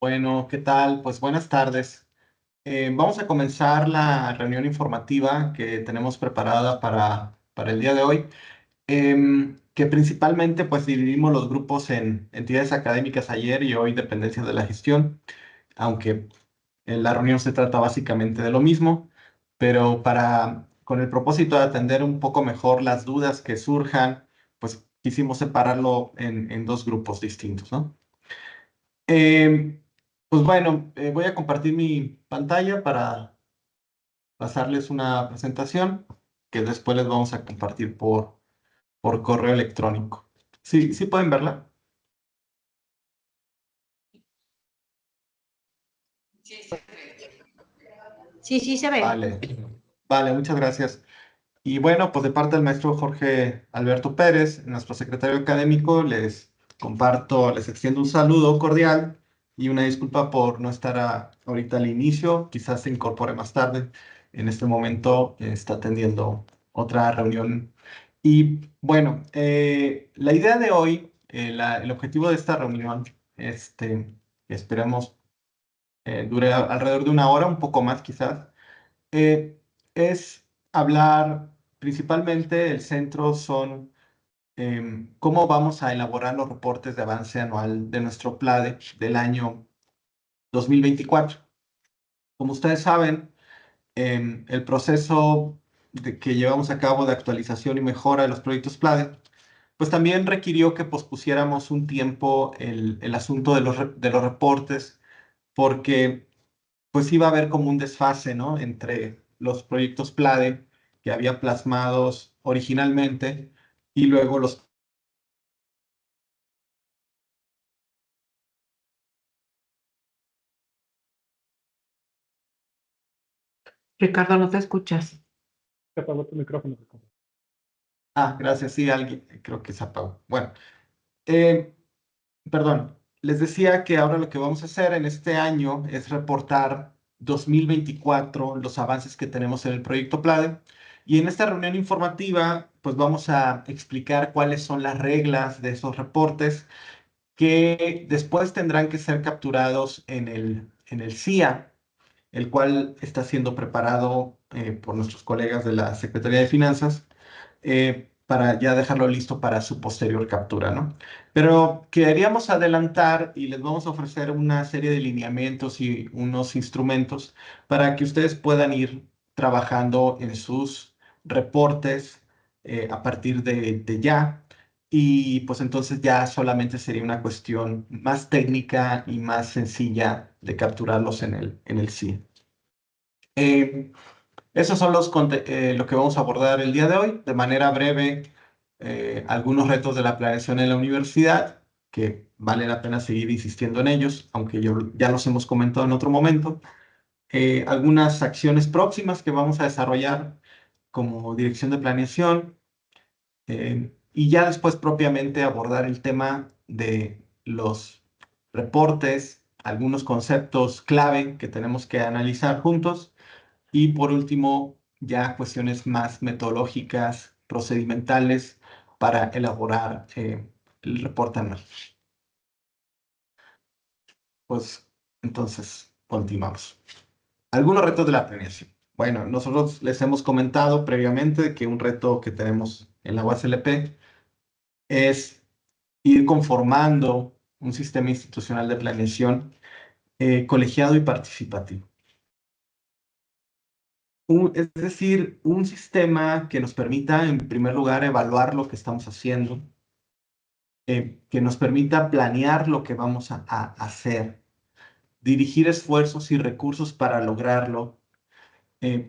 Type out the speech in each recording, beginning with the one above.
Bueno, ¿qué tal? Pues buenas tardes. Vamos a comenzar la reunión informativa que tenemos preparada para el día de hoy, que principalmente pues dividimos los grupos en entidades académicas ayer y hoy dependencias de la gestión, aunque la reunión se trata básicamente de lo mismo, pero con el propósito de atender un poco mejor las dudas que surjan, pues quisimos separarlo en dos grupos distintos, ¿no? Eh, pues bueno, voy a compartir mi pantalla para pasarles una presentación que después les vamos a compartir por correo electrónico. Sí, sí pueden verla. Sí, sí, se ve. Vale, vale, muchas gracias. Y bueno, pues de parte del maestro Jorge Alberto Pérez, nuestro secretario académico, les extiendo un saludo cordial y una disculpa por no estar ahorita al inicio, quizás se incorpore más tarde. En este momento está atendiendo otra reunión. Y bueno, la idea de hoy, el objetivo de esta reunión, que esperemos dure alrededor de una hora, un poco más quizás, eh, es hablar, principalmente el centro son cómo vamos a elaborar los reportes de avance anual de nuestro PLADE del año 2024. Como ustedes saben, el proceso que llevamos a cabo de actualización y mejora de los proyectos PLADE, pues también requirió que pospusiéramos un tiempo el asunto de los reportes, porque pues iba a haber como un desfase, ¿no? Entre los proyectos PLADE que había plasmados originalmente y luego los... Ricardo, no te escuchas. Se apagó tu micrófono. Ah, gracias, sí, alguien, creo que se apagó. Bueno, eh, perdón, les decía que ahora lo que vamos a hacer en este año es reportar 2024, los avances que tenemos en el proyecto PLADE. Y en esta reunión informativa, pues vamos a explicar cuáles son las reglas de esos reportes que después tendrán que ser capturados en el CIA, el cual está siendo preparado por nuestros colegas de la Secretaría de Finanzas para ya dejarlo listo para su posterior captura, ¿no? Pero queríamos adelantar y les vamos a ofrecer una serie de lineamientos y unos instrumentos para que ustedes puedan ir trabajando en sus reportes a partir de ya. Y pues entonces ya solamente sería una cuestión más técnica y más sencilla de capturarlos en el CIE. Esos son lo que vamos a abordar el día de hoy. De manera breve, algunos retos de la planeación en la universidad, que vale la pena seguir insistiendo en ellos, aunque ya los hemos comentado en otro momento. Algunas acciones próximas que vamos a desarrollar como dirección de planeación. Y ya después propiamente abordar el tema de los reportes, algunos conceptos clave que tenemos que analizar juntos. Y por último, ya cuestiones más metodológicas, procedimentales para elaborar el reporte anual. Pues entonces, continuamos. Algunos retos de la planeación. Bueno, nosotros les hemos comentado previamente que un reto que tenemos en la UASLP es ir conformando un sistema institucional de planeación colegiado y participativo. Es decir, un sistema que nos permita, en primer lugar, evaluar lo que estamos haciendo, que nos permita planear lo que vamos a hacer, dirigir esfuerzos y recursos para lograrlo,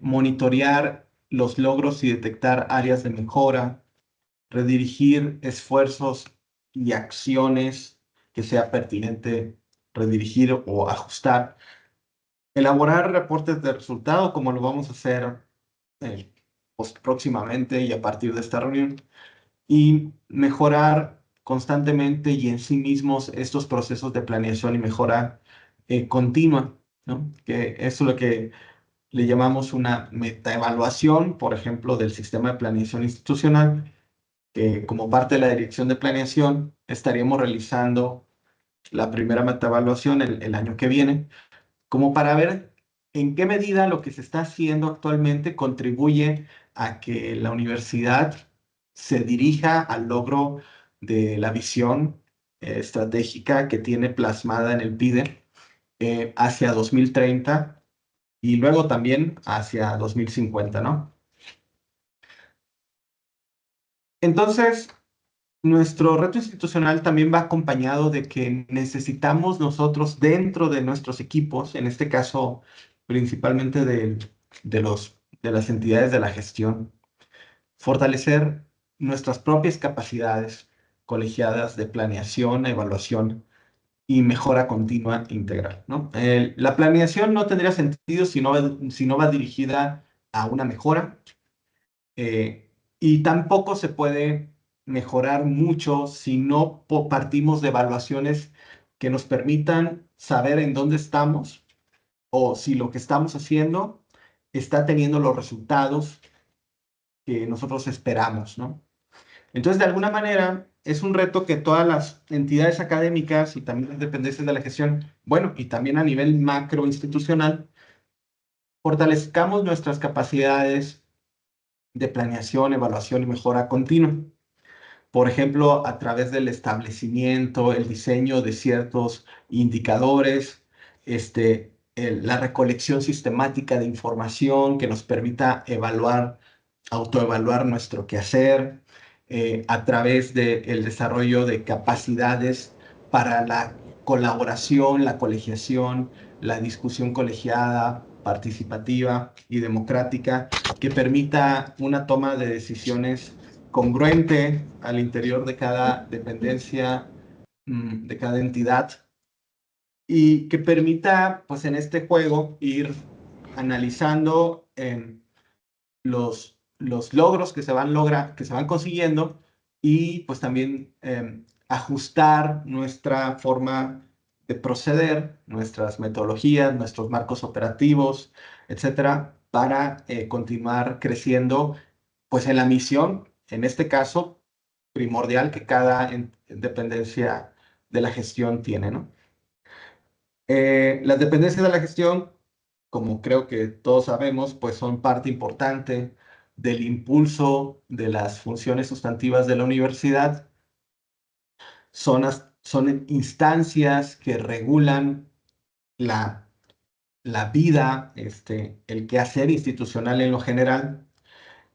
monitorear los logros y detectar áreas de mejora, redirigir esfuerzos y acciones que sea pertinente redirigir o ajustar, elaborar reportes de resultado como lo vamos a hacer próximamente y a partir de esta reunión, y mejorar constantemente y en sí mismos estos procesos de planeación y mejora continua, ¿no? Que eso es lo que le llamamos una metaevaluación, por ejemplo, del sistema de planeación institucional, que como parte de la dirección de planeación estaríamos realizando la primera metaevaluación el año que viene, como para ver en qué medida lo que se está haciendo actualmente contribuye a que la universidad se dirija al logro de la visión estratégica que tiene plasmada en el PIDE hacia 2030 y luego también hacia 2050, ¿no? Entonces, nuestro reto institucional también va acompañado de que necesitamos nosotros dentro de nuestros equipos, en este caso principalmente de las entidades de la gestión, fortalecer nuestras propias capacidades colegiadas de planeación, evaluación y mejora continua integral, ¿no? La planeación no tendría sentido si no va dirigida a una mejora, y tampoco se puede mejorar mucho si no partimos de evaluaciones que nos permitan saber en dónde estamos o si lo que estamos haciendo está teniendo los resultados que nosotros esperamos, ¿no? Entonces, de alguna manera, es un reto que todas las entidades académicas y también las dependencias de la gestión, bueno, y también a nivel macro institucional, fortalezcamos nuestras capacidades de planeación, evaluación y mejora continua. Por ejemplo, a través del establecimiento, el diseño de ciertos indicadores, la recolección sistemática de información que nos permita evaluar, autoevaluar nuestro quehacer, a través del desarrollo de capacidades para la colaboración, la colegiación, la discusión colegiada, participativa y democrática, que permita una toma de decisiones congruente al interior de cada dependencia, de cada entidad, y que permita, pues en este juego, ir analizando los logros que se van que se van consiguiendo y pues también ajustar nuestra forma de proceder, nuestras metodologías, nuestros marcos operativos, etcétera, para continuar creciendo pues en la misión, en este caso, primordial que cada dependencia de la gestión tiene, ¿no? Las dependencias de la gestión, como creo que todos sabemos, pues son parte importante del impulso de las funciones sustantivas de la universidad. Son instancias que regulan la, la vida, el quehacer institucional en lo general,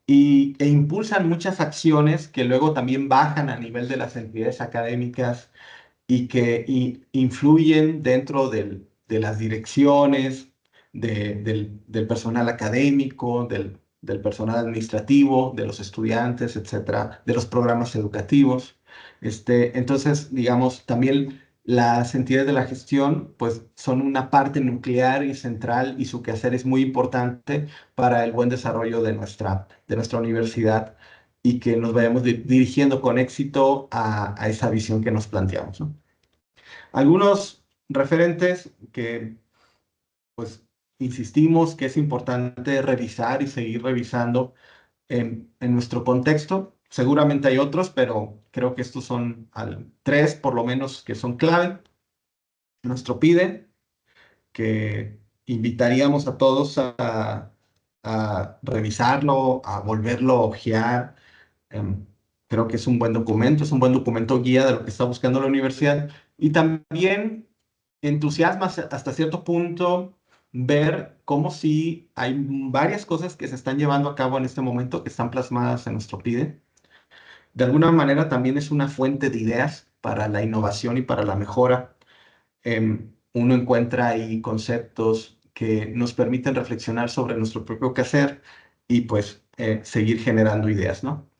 e impulsan muchas acciones que luego también bajan a nivel de las entidades académicas y que influyen dentro de las direcciones, del personal académico, del personal administrativo, de los estudiantes, etcétera, de los programas educativos. Entonces, digamos, también las entidades de la gestión, pues, son una parte nuclear y central y su quehacer es muy importante para el buen desarrollo de nuestra universidad y que nos vayamos dirigiendo con éxito a esa visión que nos planteamos, ¿no? Algunos referentes que, pues, insistimos que es importante revisar y seguir revisando en nuestro contexto. Seguramente hay otros, pero creo que estos son tres, por lo menos, que son clave. Nuestro PIDE, que invitaríamos a todos a revisarlo, a volverlo a ojear. Em, Creo que es un buen documento, es un buen documento guía de lo que está buscando la universidad. Y también entusiasma hasta cierto punto ver cómo sí hay varias cosas que se están llevando a cabo en este momento que están plasmadas en nuestro PIDE. De alguna manera también es una fuente de ideas para la innovación y para la mejora. Uno encuentra ahí conceptos que nos permiten reflexionar sobre nuestro propio quehacer y pues seguir generando ideas, ¿no?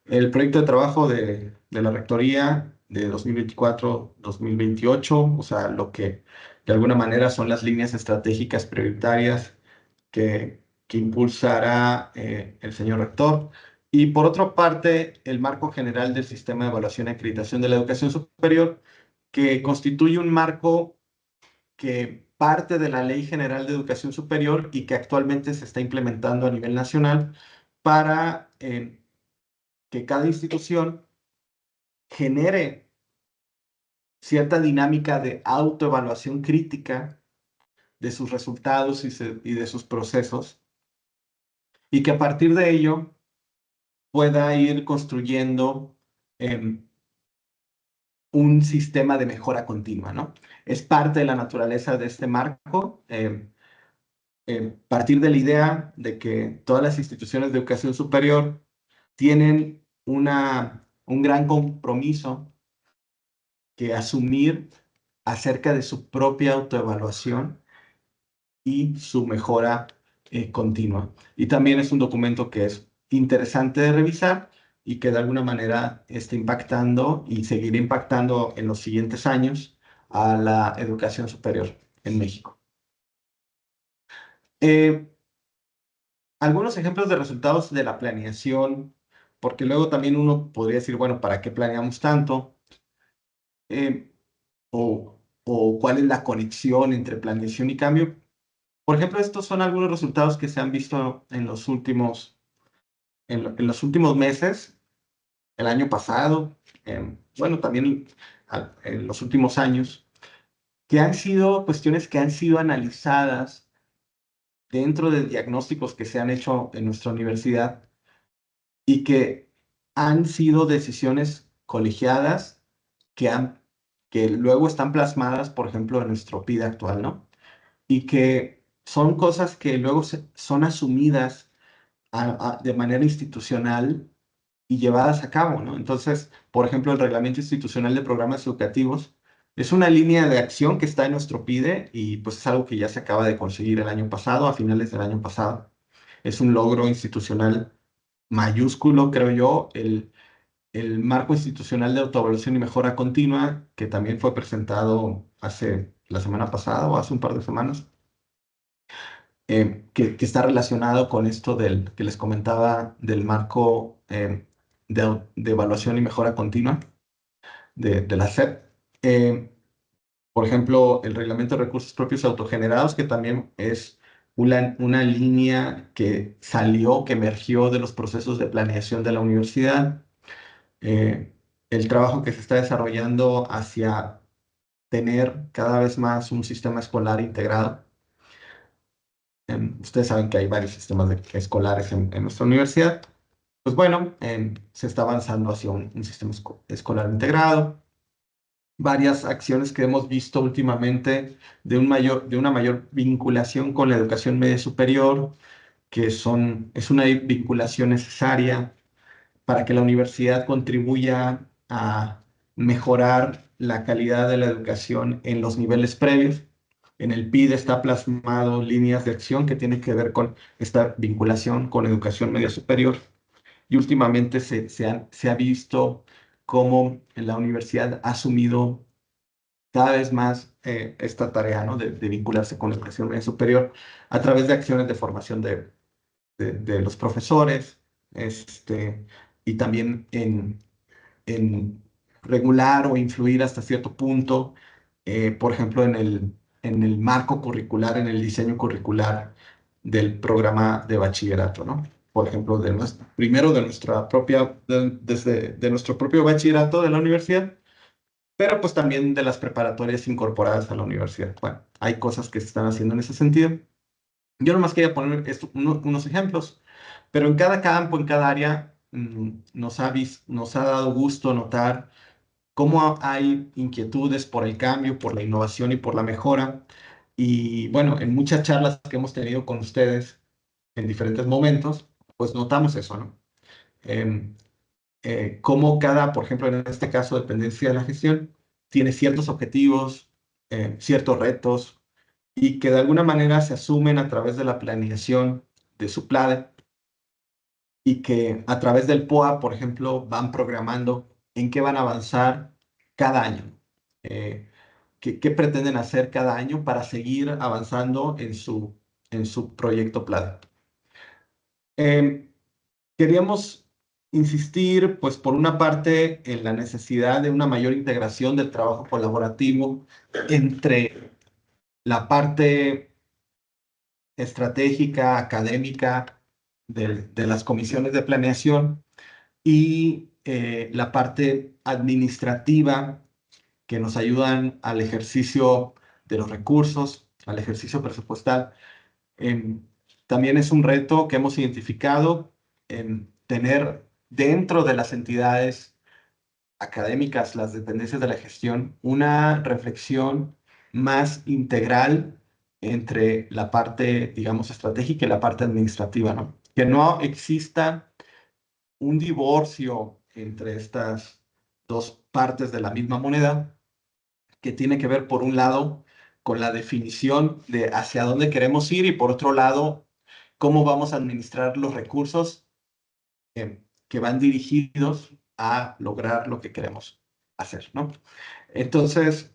El proyecto de trabajo de la Rectoría de 2024-2028, o sea, lo que de alguna manera son las líneas estratégicas prioritarias que impulsará el señor rector. Y por otra parte, el marco general del sistema de evaluación y acreditación de la educación superior, que constituye un marco que parte de la Ley General de Educación Superior y que actualmente se está implementando a nivel nacional para que cada institución genere cierta dinámica de autoevaluación crítica de sus resultados y de sus procesos, y que a partir de ello pueda ir construyendo un sistema de mejora continua, ¿no? Es parte de la naturaleza de este marco, partir de la idea de que todas las instituciones de educación superior tienen un gran compromiso que asumir acerca de su propia autoevaluación y su mejora continua. Y también es un documento que es interesante de revisar y que de alguna manera está impactando y seguirá impactando en los siguientes años a la educación superior en México. Algunos ejemplos de resultados de la planeación, porque luego también uno podría decir, bueno, ¿para qué planeamos tanto? Eh, o cuál es la conexión entre planeación y cambio. Por ejemplo, estos son algunos resultados que se han visto en los en los últimos meses, el año pasado, bueno, también en los últimos años, que han sido cuestiones que han sido analizadas dentro de diagnósticos que se han hecho en nuestra universidad y que han sido decisiones colegiadas que luego están plasmadas, por ejemplo, en nuestro PIDE actual, ¿no? Y que son cosas que luego son asumidas de manera institucional y llevadas a cabo, ¿no? Entonces, por ejemplo, el Reglamento Institucional de Programas Educativos es una línea de acción que está en nuestro PIDE y pues es algo que ya se acaba de conseguir el año pasado, a finales del año pasado. Es un logro institucional mayúsculo, creo yo, el marco institucional de autoevaluación y mejora continua, que también fue presentado hace la semana pasada o hace un par de semanas, que está relacionado con esto que les comentaba del marco de evaluación y mejora continua de la SEP. Por ejemplo, el Reglamento de Recursos Propios Autogenerados, que también es una línea que salió, que emergió de los procesos de planeación de la universidad. El trabajo que se está desarrollando hacia tener cada vez más un sistema escolar integrado. Ustedes saben que hay varios sistemas escolares en nuestra universidad. Pues bueno, se está avanzando hacia un sistema escolar integrado. Varias acciones que hemos visto últimamente de una mayor vinculación con la educación media superior, es una vinculación necesaria para que la universidad contribuya a mejorar la calidad de la educación en los niveles previos. En el PIDE está plasmado líneas de acción que tienen que ver con esta vinculación con educación media superior. Y últimamente se ha visto cómo la universidad ha asumido cada vez más esta tarea, ¿no? de vincularse con la educación media superior a través de acciones de formación de los profesores, y también en regular o influir hasta cierto punto, por ejemplo, en el marco curricular, en el diseño curricular del programa de bachillerato, ¿no? Por ejemplo, primero de nuestra propia, de nuestro propio bachillerato de la universidad, pero pues también de las preparatorias incorporadas a la universidad. Bueno, hay cosas que se están haciendo en ese sentido. Yo nomás quería poner unos ejemplos, pero en cada campo, en cada área, nos ha dado gusto notar cómo hay inquietudes por el cambio, por la innovación y por la mejora. Y bueno, en muchas charlas que hemos tenido con ustedes en diferentes momentos, pues notamos eso, ¿no? Em, Cómo cada, por ejemplo, en este caso, dependencia de la gestión, tiene ciertos objetivos, ciertos retos, y que de alguna manera se asumen a través de la planeación de su PLADE y que a través del POA, por ejemplo, van programando en qué van a avanzar cada año, qué pretenden hacer cada año para seguir avanzando en su proyecto PLADE. Queríamos insistir, pues por una parte, en la necesidad de una mayor integración del trabajo colaborativo entre la parte estratégica, académica de las comisiones de planeación y la parte administrativa que nos ayudan al ejercicio de los recursos, al ejercicio presupuestal. También es un reto que hemos identificado en tener dentro de las entidades académicas, las dependencias de la gestión, una reflexión más integral entre la parte, digamos, estratégica y la parte administrativa, ¿no? Que no exista un divorcio entre estas dos partes de la misma moneda, que tiene que ver, por un lado, con la definición de hacia dónde queremos ir y, por otro lado, cómo vamos a administrar los recursos que van dirigidos a lograr lo que queremos hacer, ¿no? Entonces,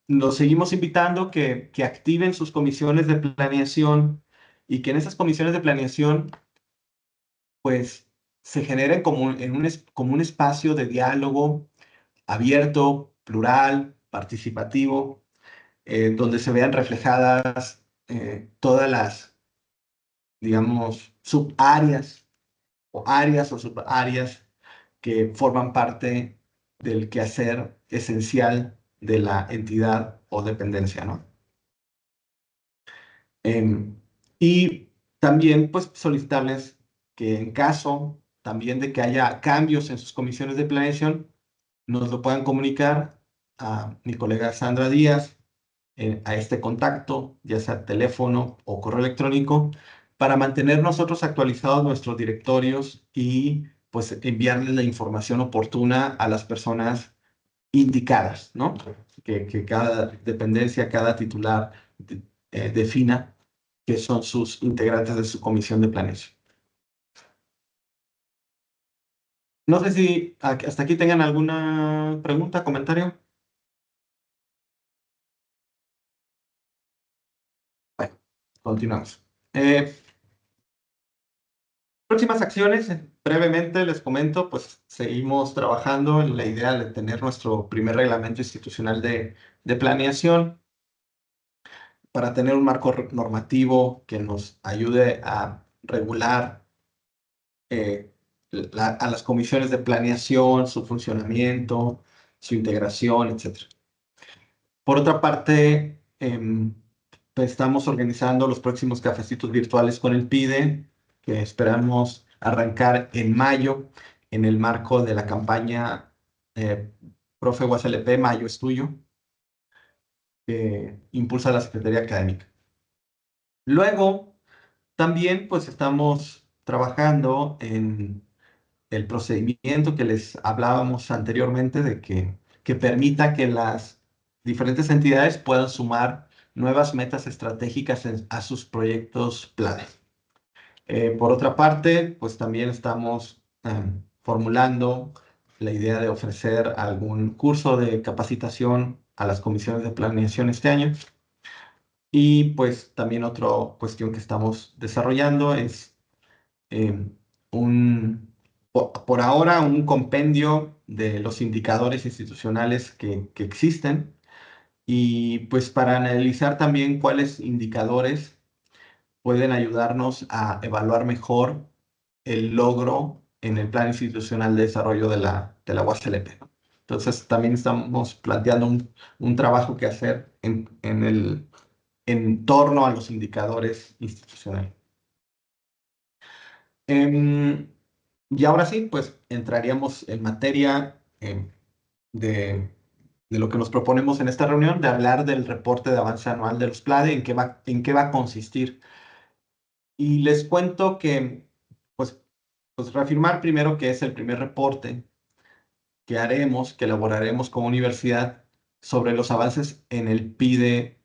los seguimos invitando que activen sus comisiones de planeación y que en esas comisiones de planeación, pues, se generen como un espacio de diálogo abierto, plural, participativo, donde se vean reflejadas todas las, digamos, subáreas o áreas o subáreas que forman parte del quehacer esencial de la entidad o dependencia, ¿no? Y también, pues, solicitarles que en caso también de que haya cambios en sus comisiones de planeación, nos lo puedan comunicar a mi colega Sandra Díaz, a este contacto, ya sea teléfono o correo electrónico, para mantener nosotros actualizados nuestros directorios y pues enviarles la información oportuna a las personas indicadas, ¿no? Que cada dependencia, cada titular defina que son sus integrantes de su comisión de planeación. No sé si hasta aquí tengan alguna pregunta, comentario. Bueno, continuamos. Próximas acciones, brevemente les comento, pues seguimos trabajando en la idea de tener nuestro primer reglamento institucional de planeación para tener un marco normativo que nos ayude a regular a las comisiones de planeación, su funcionamiento, su integración, etc. Por otra parte, pues estamos organizando los próximos cafecitos virtuales con el PIDE, que esperamos arrancar en mayo, en el marco de la campaña Profe UASLP, Mayo es tuyo, que impulsa la Secretaría Académica. Luego, también pues estamos trabajando en el procedimiento que les hablábamos anteriormente de que permita que las diferentes entidades puedan sumar nuevas metas estratégicas a sus proyectos planes. Por otra parte, pues también estamos formulando la idea de ofrecer algún curso de capacitación a las comisiones de planeación este año. Y pues también otra cuestión que estamos desarrollando es por ahora un compendio de los indicadores institucionales que existen y pues para analizar también cuáles indicadores pueden ayudarnos a evaluar mejor el logro en el Plan Institucional de Desarrollo de la UASLP, ¿no? Entonces también estamos planteando un trabajo que hacer en torno a los indicadores institucionales. Y ahora sí, pues entraríamos en materia de, de lo que nos proponemos en esta reunión, de hablar del reporte de avance anual de los PLADE, en qué va a consistir. Y les cuento que, pues reafirmar primero que es el primer reporte que haremos, que elaboraremos como universidad sobre los avances en el PIDE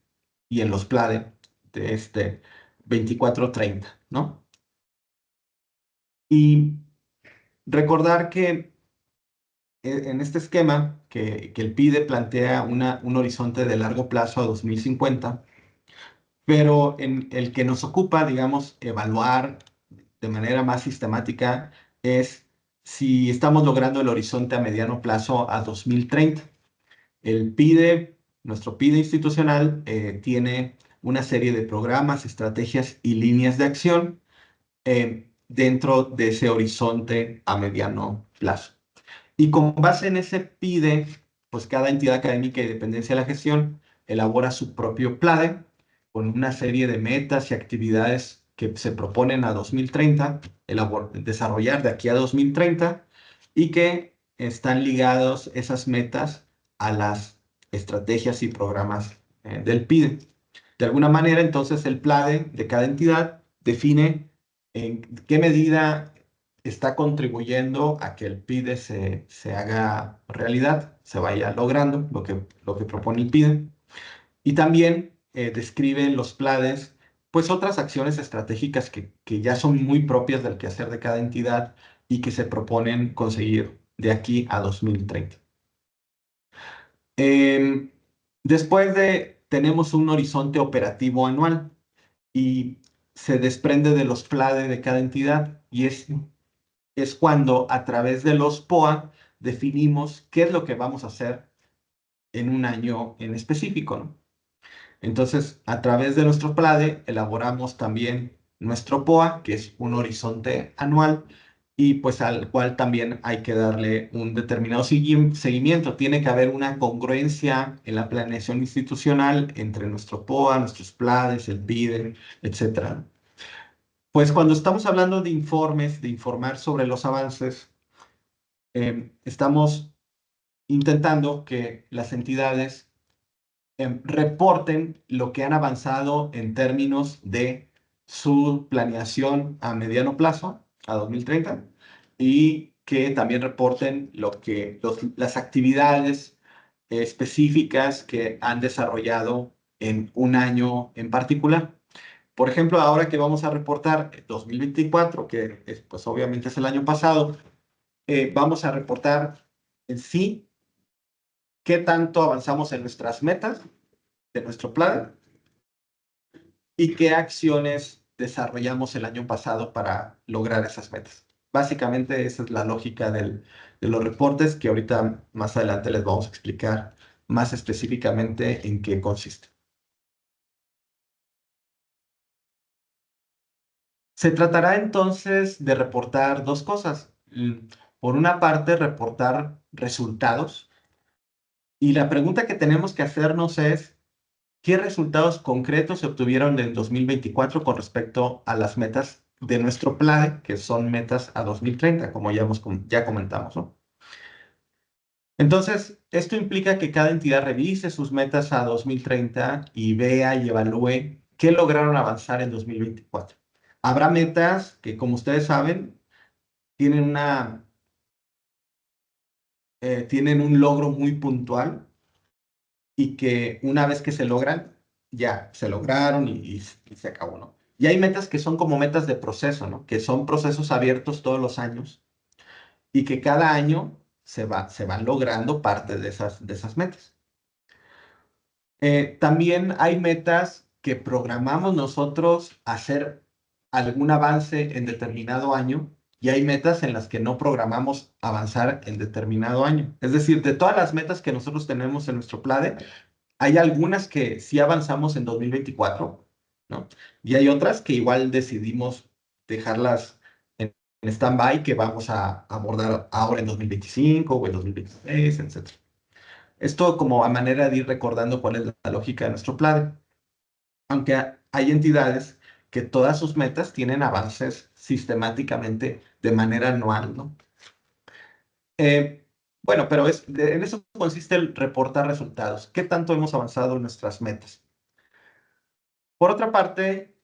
y en los PLADE de este 24-30, ¿no? Y recordar que en este esquema que el PIDE plantea un horizonte de largo plazo a 2050, pero en el que nos ocupa, digamos, evaluar de manera más sistemática es si estamos logrando el horizonte a mediano plazo a 2030. El PIDE, nuestro PIDE institucional, tiene una serie de programas, estrategias y líneas de acción dentro de ese horizonte a mediano plazo. Y con base en ese PIDE, pues cada entidad académica y dependencia de la gestión elabora su propio PLADE con una serie de metas y actividades que se proponen a 2030, desarrollar de aquí a 2030 y que están ligados esas metas a las estrategias y programas del PIDE. De alguna manera, entonces, el PLADE de cada entidad define en qué medida está contribuyendo a que el PIDE se haga realidad, se vaya logrando lo que propone el PIDE. Y también describe los PLADES, pues otras acciones estratégicas que ya son muy propias del quehacer de cada entidad y que se proponen conseguir de aquí a 2030. Em, tenemos un horizonte operativo anual y se desprende de los PLADE de cada entidad y es cuando a través de los POA definimos qué es lo que vamos a hacer en un año en específico, ¿no? Entonces, a través de nuestro PLADE elaboramos también nuestro POA, que es un horizonte anual, y pues al cual también hay que darle un determinado seguimiento. Tiene que haber una congruencia en la planeación institucional entre nuestro POA, nuestros PLADES, el PIDE, etc. Pues cuando estamos hablando de informes, de informar sobre los avances, estamos intentando que las entidades reporten lo que han avanzado en términos de su planeación a mediano plazo, a 2030, y que también reporten las actividades específicas que han desarrollado en un año en particular. Por ejemplo, ahora que vamos a reportar 2024, que pues obviamente es el año pasado, vamos a reportar en sí qué tanto avanzamos en nuestras metas de nuestro plan y qué acciones desarrollamos el año pasado para lograr esas metas. Básicamente esa es la lógica de los reportes que ahorita más adelante les vamos a explicar más específicamente en qué consiste. Se tratará entonces de reportar dos cosas. Por una parte, reportar resultados. Y la pregunta que tenemos que hacernos es, ¿qué resultados concretos se obtuvieron en 2024 con respecto a las metas de nuestro plan, que son metas a 2030, como ya comentamos, ¿no? Entonces, esto implica que cada entidad revise sus metas a 2030 y vea y evalúe qué lograron avanzar en 2024. Habrá metas que, como ustedes saben, tienen un logro muy puntual y que una vez que se logran, ya se lograron y se acabó, ¿no? Y hay metas que son como metas de proceso, ¿no? Que son procesos abiertos todos los años y que cada año se van logrando parte de esas metas. También hay metas que programamos nosotros hacer algún avance en determinado año y hay metas en las que no programamos avanzar en determinado año. Es decir, de todas las metas que nosotros tenemos en nuestro PLADE, hay algunas que sí avanzamos en 2024, ¿no? Y hay otras que igual decidimos dejarlas en stand-by que vamos a abordar ahora en 2025 o en 2026, etc. Esto como a manera de ir recordando cuál es la lógica de nuestro plan. Aunque hay entidades que todas sus metas tienen avances sistemáticamente de manera anual, ¿no? Bueno, pero en eso consiste el reportar resultados. ¿Qué tanto hemos avanzado en nuestras metas? Por otra parte,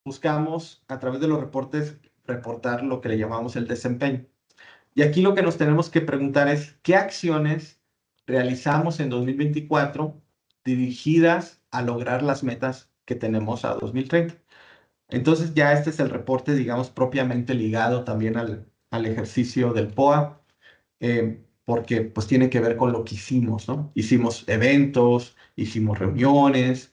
buscamos a través de los reportes reportar lo que le llamamos el desempeño. Y aquí lo que nos tenemos que preguntar es qué acciones realizamos en 2024 dirigidas a lograr las metas que tenemos a 2030. Entonces ya este es el reporte, digamos, propiamente ligado también al ejercicio del POA, porque pues tiene que ver con lo que hicimos, ¿no? Hicimos eventos, hicimos reuniones,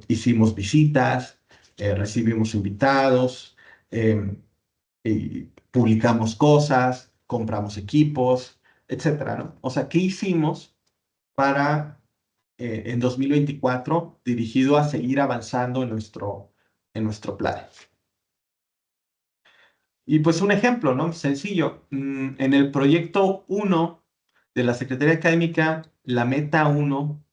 hicimos visitas, recibimos invitados, y publicamos cosas, compramos equipos, etcétera, ¿no? O sea, ¿qué hicimos para en 2024 dirigido a seguir avanzando en nuestro plan? Y pues un ejemplo, ¿no? Sencillo. En el proyecto 1 de la Secretaría Académica la meta 1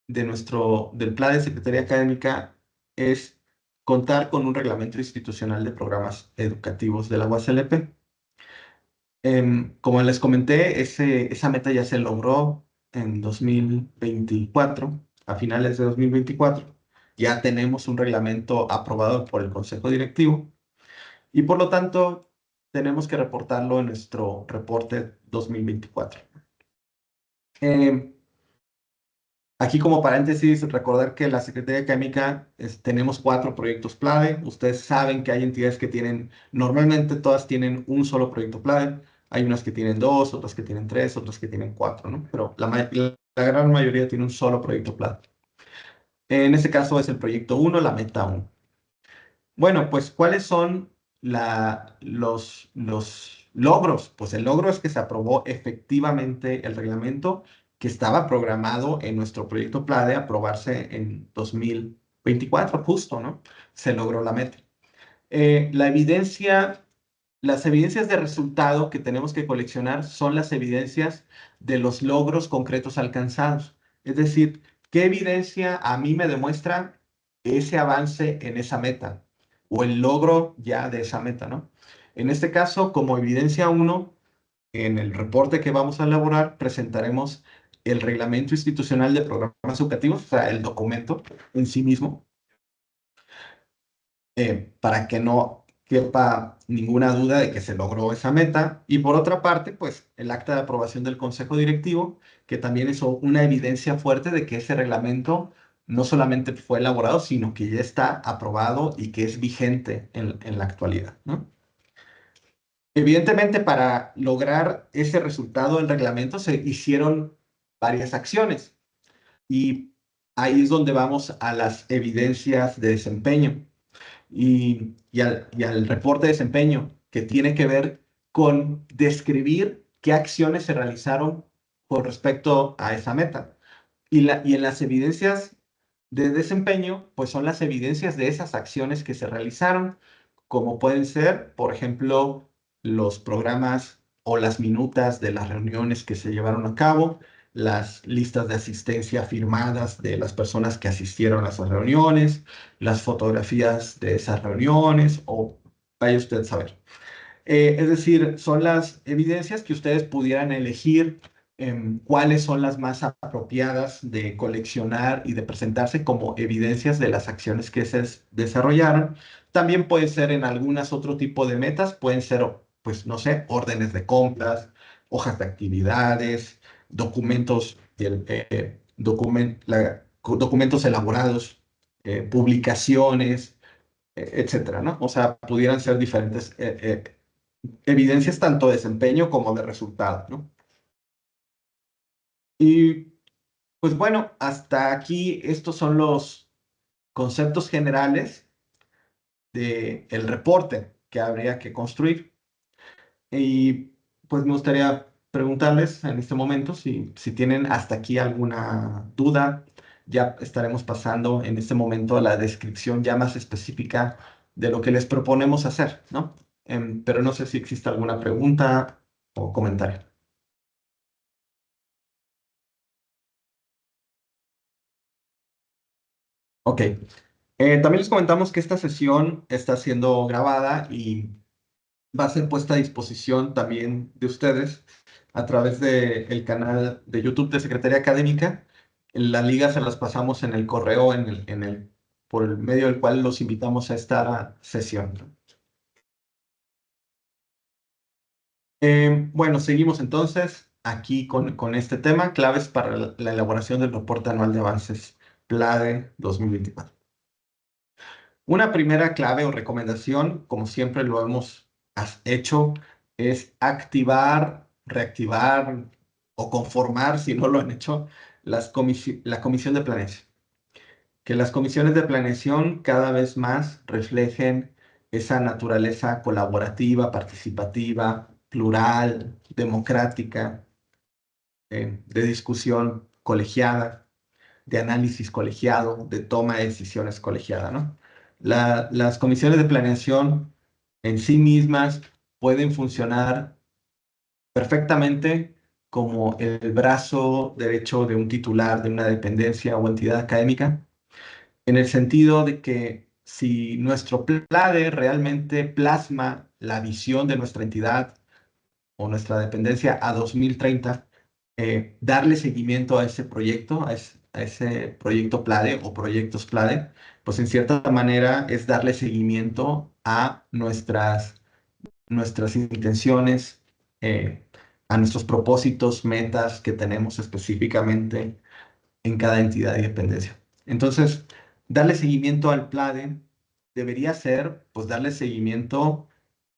del plan de Secretaría Académica es contar con un reglamento institucional de programas educativos de la UASLP. Como les comenté, esa meta ya se logró en 2024, a finales de 2024. Ya tenemos un reglamento aprobado por el Consejo Directivo y por lo tanto tenemos que reportarlo en nuestro reporte 2024. Aquí como paréntesis, recordar que la Secretaría Académica tenemos 4 proyectos PLADE. Ustedes saben que hay entidades que tienen, normalmente todas tienen un solo proyecto PLADE. Hay unas que tienen 2, otras que tienen 3, otras que tienen 4, ¿no? Pero la gran mayoría tiene un solo proyecto PLADE. En este caso es el proyecto 1, la meta 1. Bueno, pues, ¿cuáles son los logros? Pues el logro es que se aprobó efectivamente el reglamento que estaba programado en nuestro proyecto PLADE aprobarse en 2024, justo, ¿no? Se logró la meta. Las evidencias de resultado que tenemos que coleccionar son las evidencias de los logros concretos alcanzados. Es decir, ¿qué evidencia a mí me demuestra ese avance en esa meta o el logro ya de esa meta, ¿no? En este caso, como evidencia 1, en el reporte que vamos a elaborar, presentaremos el reglamento institucional de programas educativos, o sea, el documento en sí mismo, para que no quepa ninguna duda de que se logró esa meta. Y por otra parte, pues el acta de aprobación del Consejo Directivo, que también es una evidencia fuerte de que ese reglamento no solamente fue elaborado, sino que ya está aprobado y que es vigente en la actualidad, ¿no? Evidentemente, para lograr ese resultado del reglamento se hicieron varias acciones y ahí es donde vamos a las evidencias de desempeño y al reporte de desempeño, que tiene que ver con describir qué acciones se realizaron con respecto a esa meta. Y en las evidencias de desempeño, pues son las evidencias de esas acciones que se realizaron, como pueden ser, por ejemplo, los programas o las minutas de las reuniones que se llevaron a cabo, las listas de asistencia firmadas de las personas que asistieron a esas reuniones, las fotografías de esas reuniones, o vaya usted a saber. Es decir, son las evidencias que ustedes pudieran elegir cuáles son las más apropiadas de coleccionar y de presentarse como evidencias de las acciones que se desarrollaron. También puede ser en algunas otro tipo de metas, pueden ser, pues, no sé, órdenes de compras, hojas de actividades, documentos, documentos elaborados, publicaciones, etcétera, ¿no? O sea, pudieran ser diferentes evidencias tanto de desempeño como de resultado, ¿no? Y pues bueno, hasta aquí estos son los conceptos generales del reporte que habría que construir. Y pues me gustaría preguntarles en este momento si tienen hasta aquí alguna duda. Ya estaremos pasando en este momento a la descripción ya más específica de lo que les proponemos hacer, ¿no? Pero no sé si existe alguna pregunta o comentario. Ok. También les comentamos que esta sesión está siendo grabada y va a ser puesta a disposición también de ustedes a través del canal de YouTube de Secretaría Académica. La liga se las pasamos en el correo por el medio del cual los invitamos a esta sesión. Bueno, seguimos entonces aquí con este tema, claves para la elaboración del reporte anual de avances PLADE 2024. Una primera clave o recomendación, como siempre lo hemos hecho, es activar, reactivar o conformar, si no lo han hecho, la comisión de planeación. Que las comisiones de planeación cada vez más reflejen esa naturaleza colaborativa, participativa, plural, democrática, de discusión colegiada, de análisis colegiado, de toma de decisiones colegiada, ¿no? Las comisiones de planeación en sí mismas pueden funcionar perfectamente como el brazo derecho de un titular de una dependencia o entidad académica, en el sentido de que si nuestro PLADE realmente plasma la visión de nuestra entidad o nuestra dependencia a 2030, darle seguimiento a ese proyecto, a ese proyecto PLADE o proyectos PLADE, pues en cierta manera es darle seguimiento a nuestras intenciones, a nuestros propósitos, metas que tenemos específicamente en cada entidad y dependencia. Entonces, darle seguimiento al PLADE debería ser, pues, darle seguimiento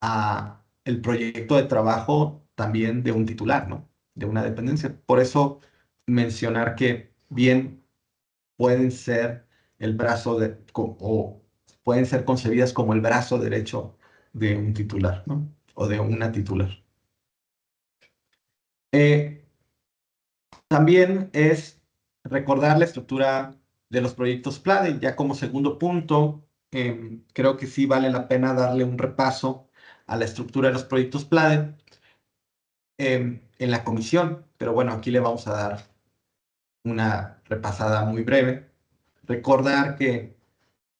a el proyecto de trabajo también de un titular, ¿no? De una dependencia. Por eso mencionar que bien pueden ser el brazo o pueden ser concebidas como el brazo derecho de un titular, ¿no? O de una titular. Eh, También es recordar la estructura de los proyectos PLADE. Ya como segundo punto, creo que sí vale la pena darle un repaso a la estructura de los proyectos PLADE en la comisión. Pero bueno, aquí le vamos a dar una repasada muy breve. Recordar que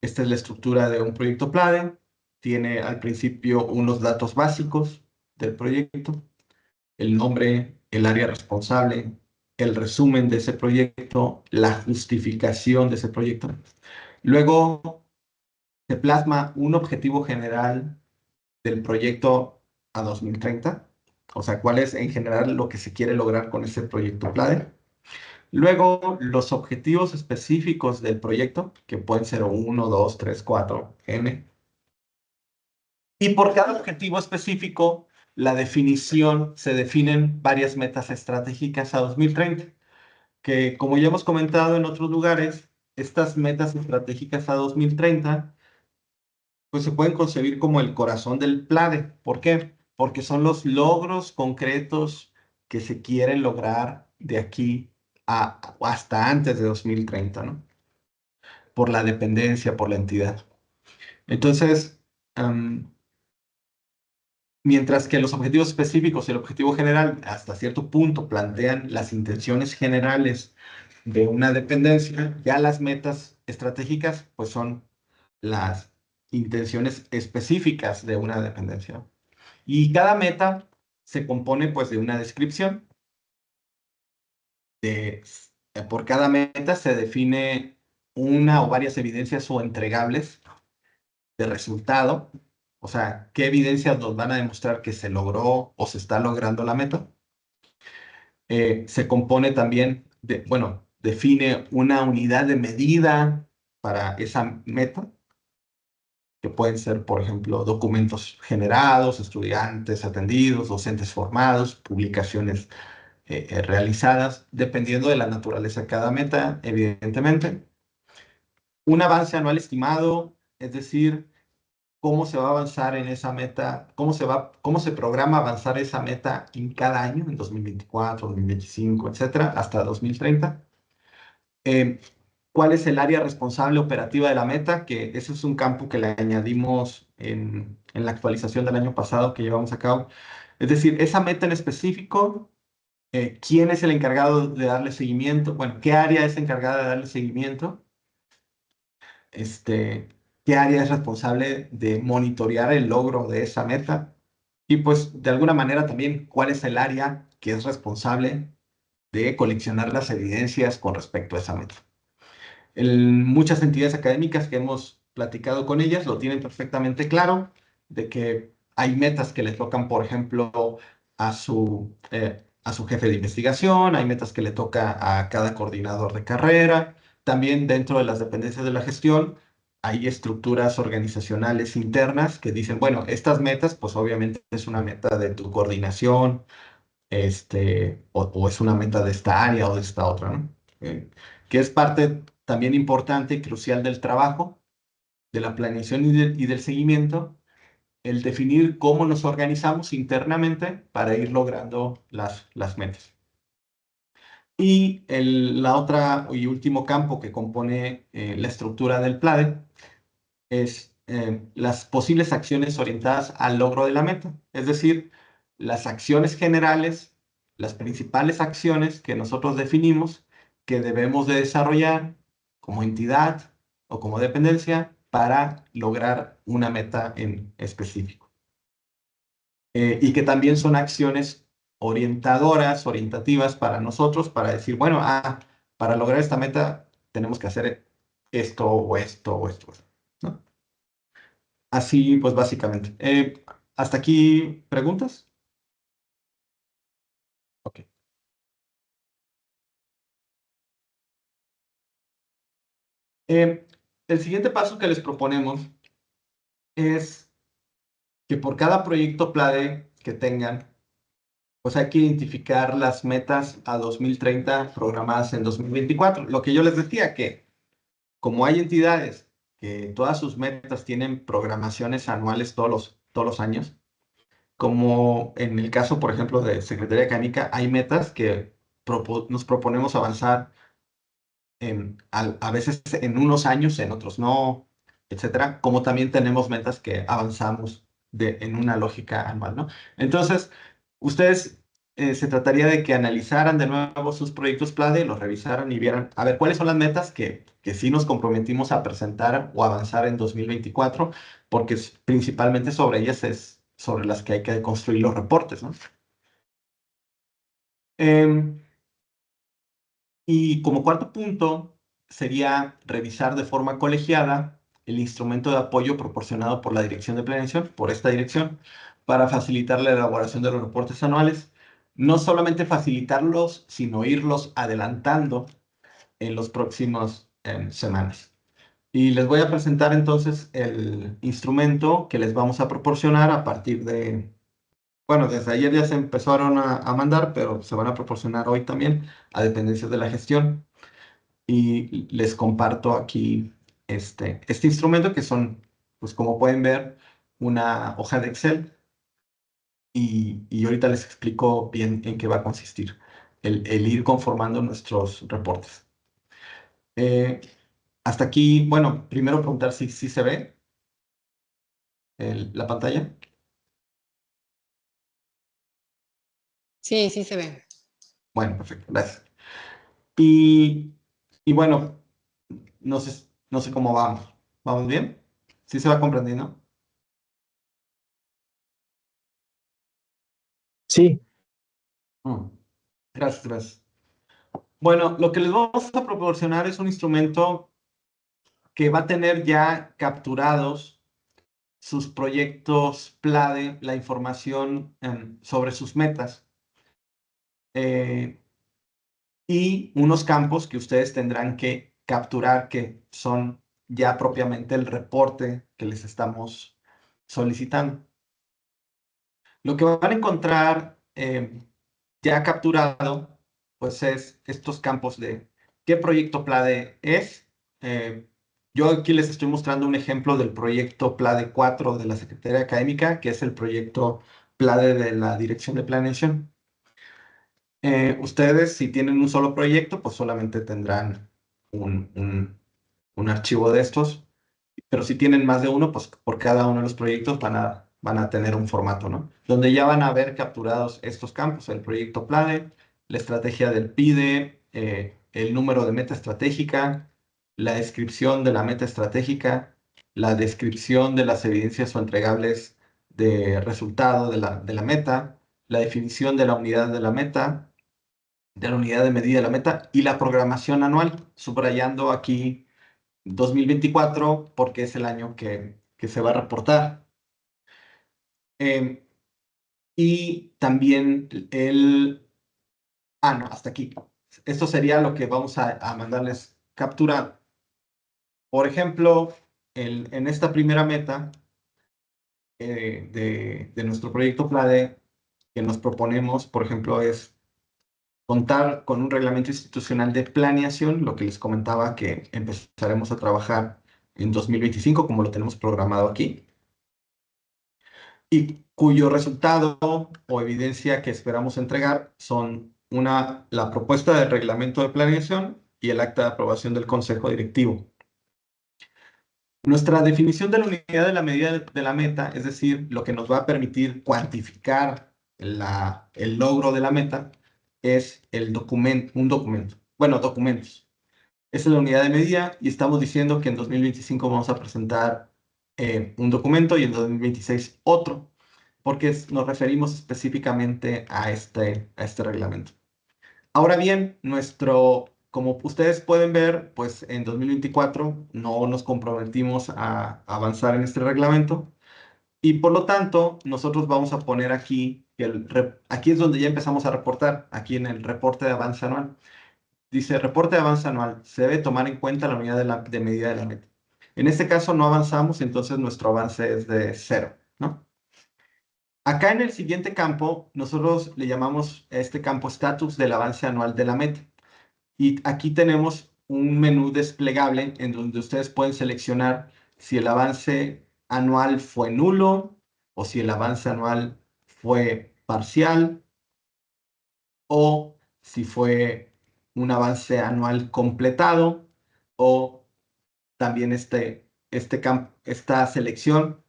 esta es la estructura de un proyecto PLADE. Tiene al principio unos datos básicos del proyecto, el nombre, el área responsable, el resumen de ese proyecto, la justificación de ese proyecto. Luego se plasma un objetivo general del proyecto a 2030, o sea, cuál es en general lo que se quiere lograr con ese proyecto PLADE. Luego, los objetivos específicos del proyecto, que pueden ser 1, 2, 3, 4, N. Y por cada objetivo específico, la definición, se definen varias metas estratégicas a 2030, que como ya hemos comentado en otros lugares, estas metas estratégicas a 2030, pues se pueden concebir como el corazón del PLADE. ¿Por qué? Porque son los logros concretos que se quieren lograr de aquí hasta antes de 2030, ¿no? Por la dependencia, por la entidad. Entonces, mientras que los objetivos específicos y el objetivo general hasta cierto punto plantean las intenciones generales de una dependencia, ya las metas estratégicas pues son las intenciones específicas de una dependencia. Y cada meta se compone pues de una descripción. Por cada meta se define una o varias evidencias o entregables de resultado. O sea, ¿qué evidencias nos van a demostrar que se logró o se está logrando la meta? Se compone también bueno, define una unidad de medida para esa meta, que pueden ser, por ejemplo, documentos generados, estudiantes atendidos, docentes formados, publicaciones realizadas, dependiendo de la naturaleza de cada meta, evidentemente. Un avance anual estimado, es decir, cómo se va a avanzar en esa meta, cómo se programa avanzar esa meta en cada año, en 2024, 2025, etcétera, hasta 2030. ¿Cuál es el área responsable operativa de la meta? Que ese es un campo que le añadimos en la actualización del año pasado que llevamos a cabo. Es decir, esa meta en específico, ¿quién es el encargado de darle seguimiento? Bueno, ¿qué área es encargada de darle seguimiento? ¿Qué área es responsable de monitorear el logro de esa meta? Y pues de alguna manera también, ¿cuál es el área que es responsable de coleccionar las evidencias con respecto a esa meta? Muchas entidades académicas que hemos platicado con ellas lo tienen perfectamente claro, de que hay metas que le tocan, por ejemplo, a su jefe de investigación, hay metas que le toca a cada coordinador de carrera. También dentro de las dependencias de la gestión hay estructuras organizacionales internas que dicen, bueno, estas metas, pues obviamente es una meta de tu coordinación, o es una meta de esta área o de esta otra, ¿no? Que es parte también importante y crucial del trabajo, de la planeación y del seguimiento, el definir cómo nos organizamos internamente para ir logrando las metas. Y la otra y último campo que compone la estructura del PLADE es las posibles acciones orientadas al logro de la meta, es decir, las acciones generales las principales acciones que nosotros definimos que debemos de desarrollar como entidad o como dependencia para lograr una meta en específico. Y que también son acciones orientadoras, orientativas para nosotros, para decir, bueno, para lograr esta meta tenemos que hacer esto o esto o esto, ¿no? Así, pues básicamente. ¿Hasta aquí preguntas? Ok. El siguiente paso que les proponemos es que por cada proyecto PLADE que tengan, pues hay que identificar las metas a 2030 programadas en 2024. Lo que yo les decía, que como hay entidades que todas sus metas tienen programaciones anuales todos los años, como en el caso, por ejemplo, de Secretaría Académica, hay metas que nos proponemos avanzar a veces en unos años, en otros no, etcétera, como también tenemos metas que avanzamos en una lógica anual, ¿no? Entonces, ustedes se trataría de que analizaran de nuevo sus proyectos PLADE, los revisaran y vieran, a ver, cuáles son las metas que sí nos comprometimos a presentar o avanzar en 2024, porque principalmente sobre ellas es sobre las que hay que construir los reportes, ¿no? Y como cuarto punto sería revisar de forma colegiada el instrumento de apoyo proporcionado por la Dirección de Planeación, por esta dirección, para facilitar la elaboración de los reportes anuales. No solamente facilitarlos, sino irlos adelantando en los próximos semanas. Y les voy a presentar entonces el instrumento que les vamos a proporcionar a partir de, bueno, desde ayer ya se empezaron a mandar, pero se van a proporcionar hoy también a dependencias de la gestión. Y les comparto aquí este instrumento que son, pues como pueden ver, una hoja de Excel y ahorita les explico bien en qué va a consistir el ir conformando nuestros reportes. Eh, Hasta aquí, bueno, primero preguntar si se ve la pantalla. Sí, sí se ve. Bueno, perfecto, gracias. Y, y bueno, no sé cómo vamos. ¿Vamos bien? ¿Sí se va comprendiendo? Sí, Mm, Gracias, gracias. Bueno, lo que les vamos a proporcionar es un instrumento que va a tener ya capturados sus proyectos PLADE, la información sobre sus metas y unos campos que ustedes tendrán que capturar que son ya propiamente el reporte que les estamos solicitando. Lo que van a encontrar ya capturado, pues es estos campos de qué proyecto PLADE es. Eh, yo aquí les estoy mostrando un ejemplo del proyecto PLADE 4 de la Secretaría Académica, que es el proyecto PLADE de la Dirección de Planeación. Ustedes, si tienen un solo proyecto, pues solamente tendrán un archivo de estos, pero si tienen más de uno, pues por cada uno de los proyectos van a tener un formato, ¿no? Donde ya van a haber capturados estos campos, el proyecto PLADE, la estrategia del PIDE, el número de meta estratégica, la descripción de la meta estratégica, la descripción de las evidencias o entregables de resultado de la meta, la definición de la unidad de la meta, de la unidad de medida de la meta y la programación anual, subrayando aquí 2024 porque es el año que se va a reportar. Y también no, hasta aquí. Esto sería lo que vamos a mandarles capturar. Por ejemplo, en esta primera meta de nuestro proyecto PLADE que nos proponemos, por ejemplo, es contar con un reglamento institucional de planeación, lo que les comentaba que empezaremos a trabajar en 2025, como lo tenemos programado aquí, y cuyo resultado o evidencia que esperamos entregar son la propuesta de reglamento de planeación y el acta de aprobación del Consejo Directivo. Nuestra definición de la unidad de la medida de la meta, es decir, lo que nos va a permitir cuantificar el logro de la meta, es el documento, un documento. Bueno, documentos. Esa es la unidad de medida y estamos diciendo que en 2025 vamos a presentar un documento y en 2026 otro, porque nos referimos específicamente a este reglamento. Ahora bien, como ustedes pueden ver, pues en 2024 no nos comprometimos a avanzar en este reglamento y por lo tanto nosotros vamos a poner aquí, aquí es donde ya empezamos a reportar, aquí en el reporte de avance anual. Dice, reporte de avance anual, se debe tomar en cuenta la unidad de medida de la meta. En este caso no avanzamos, entonces nuestro avance es de 0, ¿no? Acá en el siguiente campo, nosotros le llamamos a este campo estatus del avance anual de la meta. Y aquí tenemos un menú desplegable en donde ustedes pueden seleccionar si el avance anual fue nulo o si el avance anual fue parcial o si fue un avance anual completado o también esta selección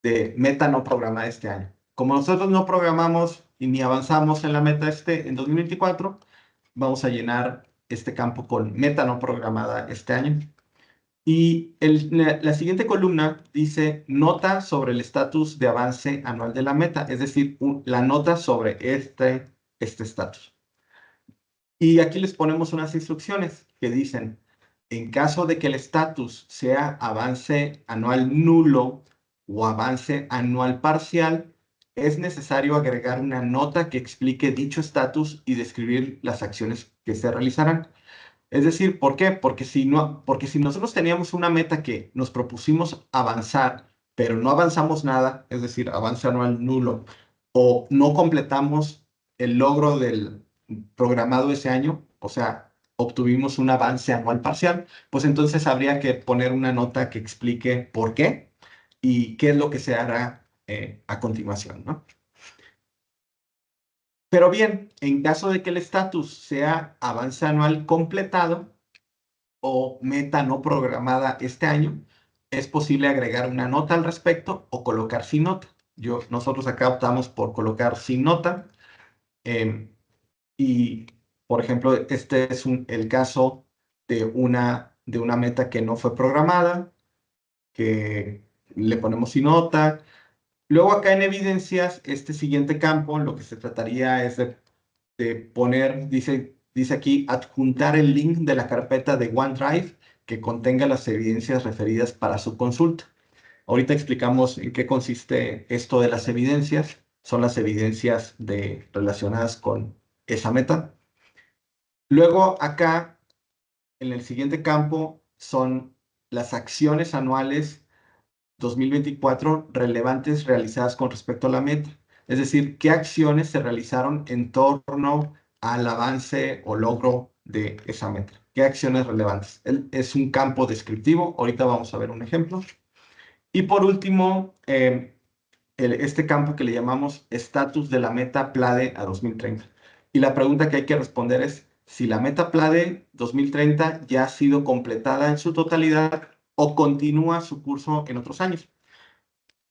de meta no programada este año. Como nosotros no programamos y ni avanzamos en la meta en 2024, vamos a llenar este campo con meta no programada este año. Y la siguiente columna dice nota sobre el estatus de avance anual de la meta, es decir, la nota sobre este estatus. Y aquí les ponemos unas instrucciones que dicen, en caso de que el estatus sea avance anual nulo o avance anual parcial, es necesario agregar una nota que explique dicho estatus y describir las acciones que se realizarán. Es decir, ¿por qué? Porque si nosotros teníamos una meta que nos propusimos avanzar, pero no avanzamos nada, es decir, avance anual nulo, o no completamos el logro del programado ese año, o sea, obtuvimos un avance anual parcial, pues entonces habría que poner una nota que explique por qué y qué es lo que se hará a continuación, ¿no? Pero bien, en caso de que el estatus sea avance anual completado o meta no programada este año, es posible agregar una nota al respecto o colocar sin nota. Nosotros acá optamos por colocar sin nota. Y, por ejemplo, este es el caso de una meta que no fue programada, que le ponemos sin nota. Luego acá en evidencias, este siguiente campo, lo que se trataría es de poner, dice aquí, adjuntar el link de la carpeta de OneDrive que contenga las evidencias referidas para su consulta. Ahorita explicamos en qué consiste esto de las evidencias. Son las evidencias relacionadas con esa meta. Luego acá, en el siguiente campo, son las acciones anuales 2024 relevantes realizadas con respecto a la meta. Es decir, qué acciones se realizaron en torno al avance o logro de esa meta. ¿Qué acciones relevantes? Es un campo descriptivo. Ahorita vamos a ver un ejemplo. Y por último, este campo que le llamamos estatus de la meta PLADE a 2030. Y la pregunta que hay que responder es si la meta PLADE 2030 ya ha sido completada en su totalidad o continúa su curso en otros años.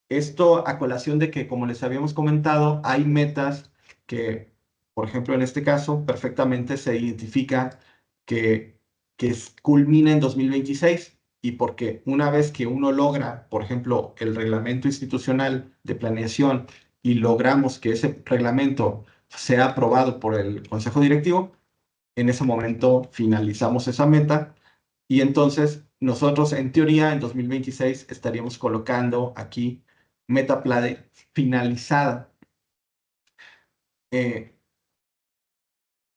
Esto a colación de que, como les habíamos comentado, hay metas que, por ejemplo, en este caso, perfectamente se identifica que culmina en 2026 y porque una vez que uno logra, por ejemplo, el reglamento institucional de planeación y logramos que ese reglamento sea aprobado por el Consejo Directivo, en ese momento finalizamos esa meta y entonces nosotros en teoría en 2026 estaríamos colocando aquí meta PLADE finalizada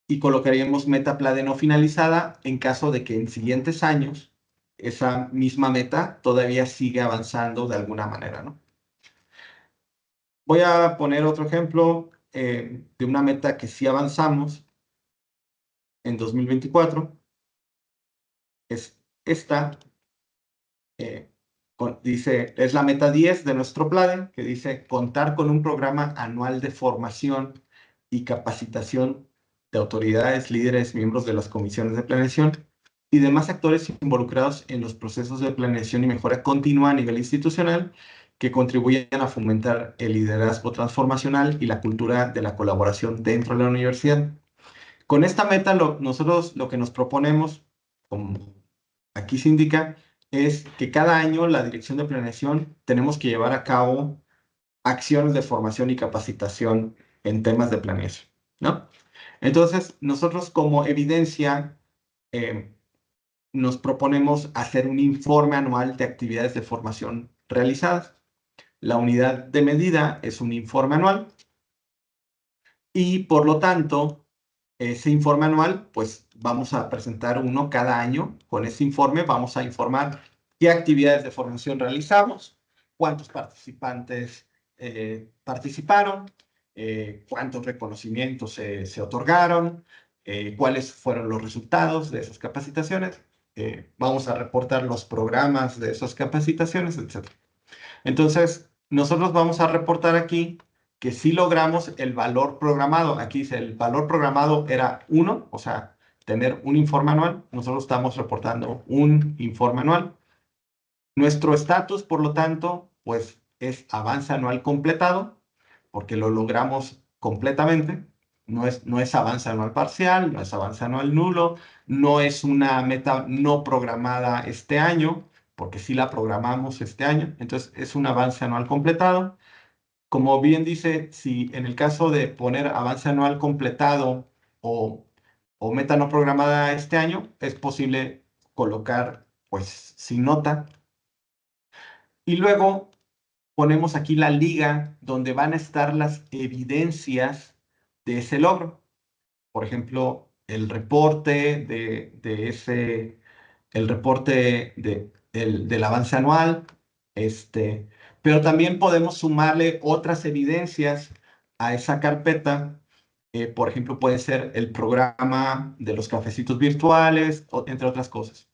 y colocaríamos meta PLADE no finalizada en caso de que en siguientes años esa misma meta todavía sigue avanzando de alguna manera, ¿no? Voy a poner otro ejemplo de una meta que sí avanzamos en 2024. Es esta. Dice, es la meta 10 de nuestro plan, que dice contar con un programa anual de formación y capacitación de autoridades, líderes, miembros de las comisiones de planeación y demás actores involucrados en los procesos de planeación y mejora continua a nivel institucional que contribuyan a fomentar el liderazgo transformacional y la cultura de la colaboración dentro de la universidad. Con esta meta, nosotros lo que nos proponemos, como aquí se indica, es que cada año la Dirección de Planeación tenemos que llevar a cabo acciones de formación y capacitación en temas de planeación, ¿no? Entonces, nosotros como evidencia nos proponemos hacer un informe anual de actividades de formación realizadas. La unidad de medida es un informe anual y por lo tanto, ese informe anual, pues vamos a presentar uno cada año. Con ese informe vamos a informar qué actividades de formación realizamos, cuántos participantes participaron, cuántos reconocimientos se otorgaron, cuáles fueron los resultados de esas capacitaciones. Vamos a reportar los programas de esas capacitaciones, etc. Entonces, nosotros vamos a reportar aquí que sí logramos el valor programado. Aquí dice, el valor programado era 1, o sea, tener un informe anual. Nosotros estamos reportando un informe anual. Nuestro estatus, por lo tanto, pues es avance anual completado, porque lo logramos completamente. No es avance anual parcial, no es avance anual nulo, no es una meta no programada este año, porque sí la programamos este año. Entonces, es un avance anual completado. Como bien dice, si en el caso de poner avance anual completado o, o meta no programada este año, es posible colocar, pues, sin nota. Y luego ponemos aquí la liga donde van a estar las evidencias de ese logro. Por ejemplo, el reporte el reporte del avance anual, pero también podemos sumarle otras evidencias a esa carpeta. Por ejemplo, puede ser el programa de los cafecitos virtuales, entre otras cosas.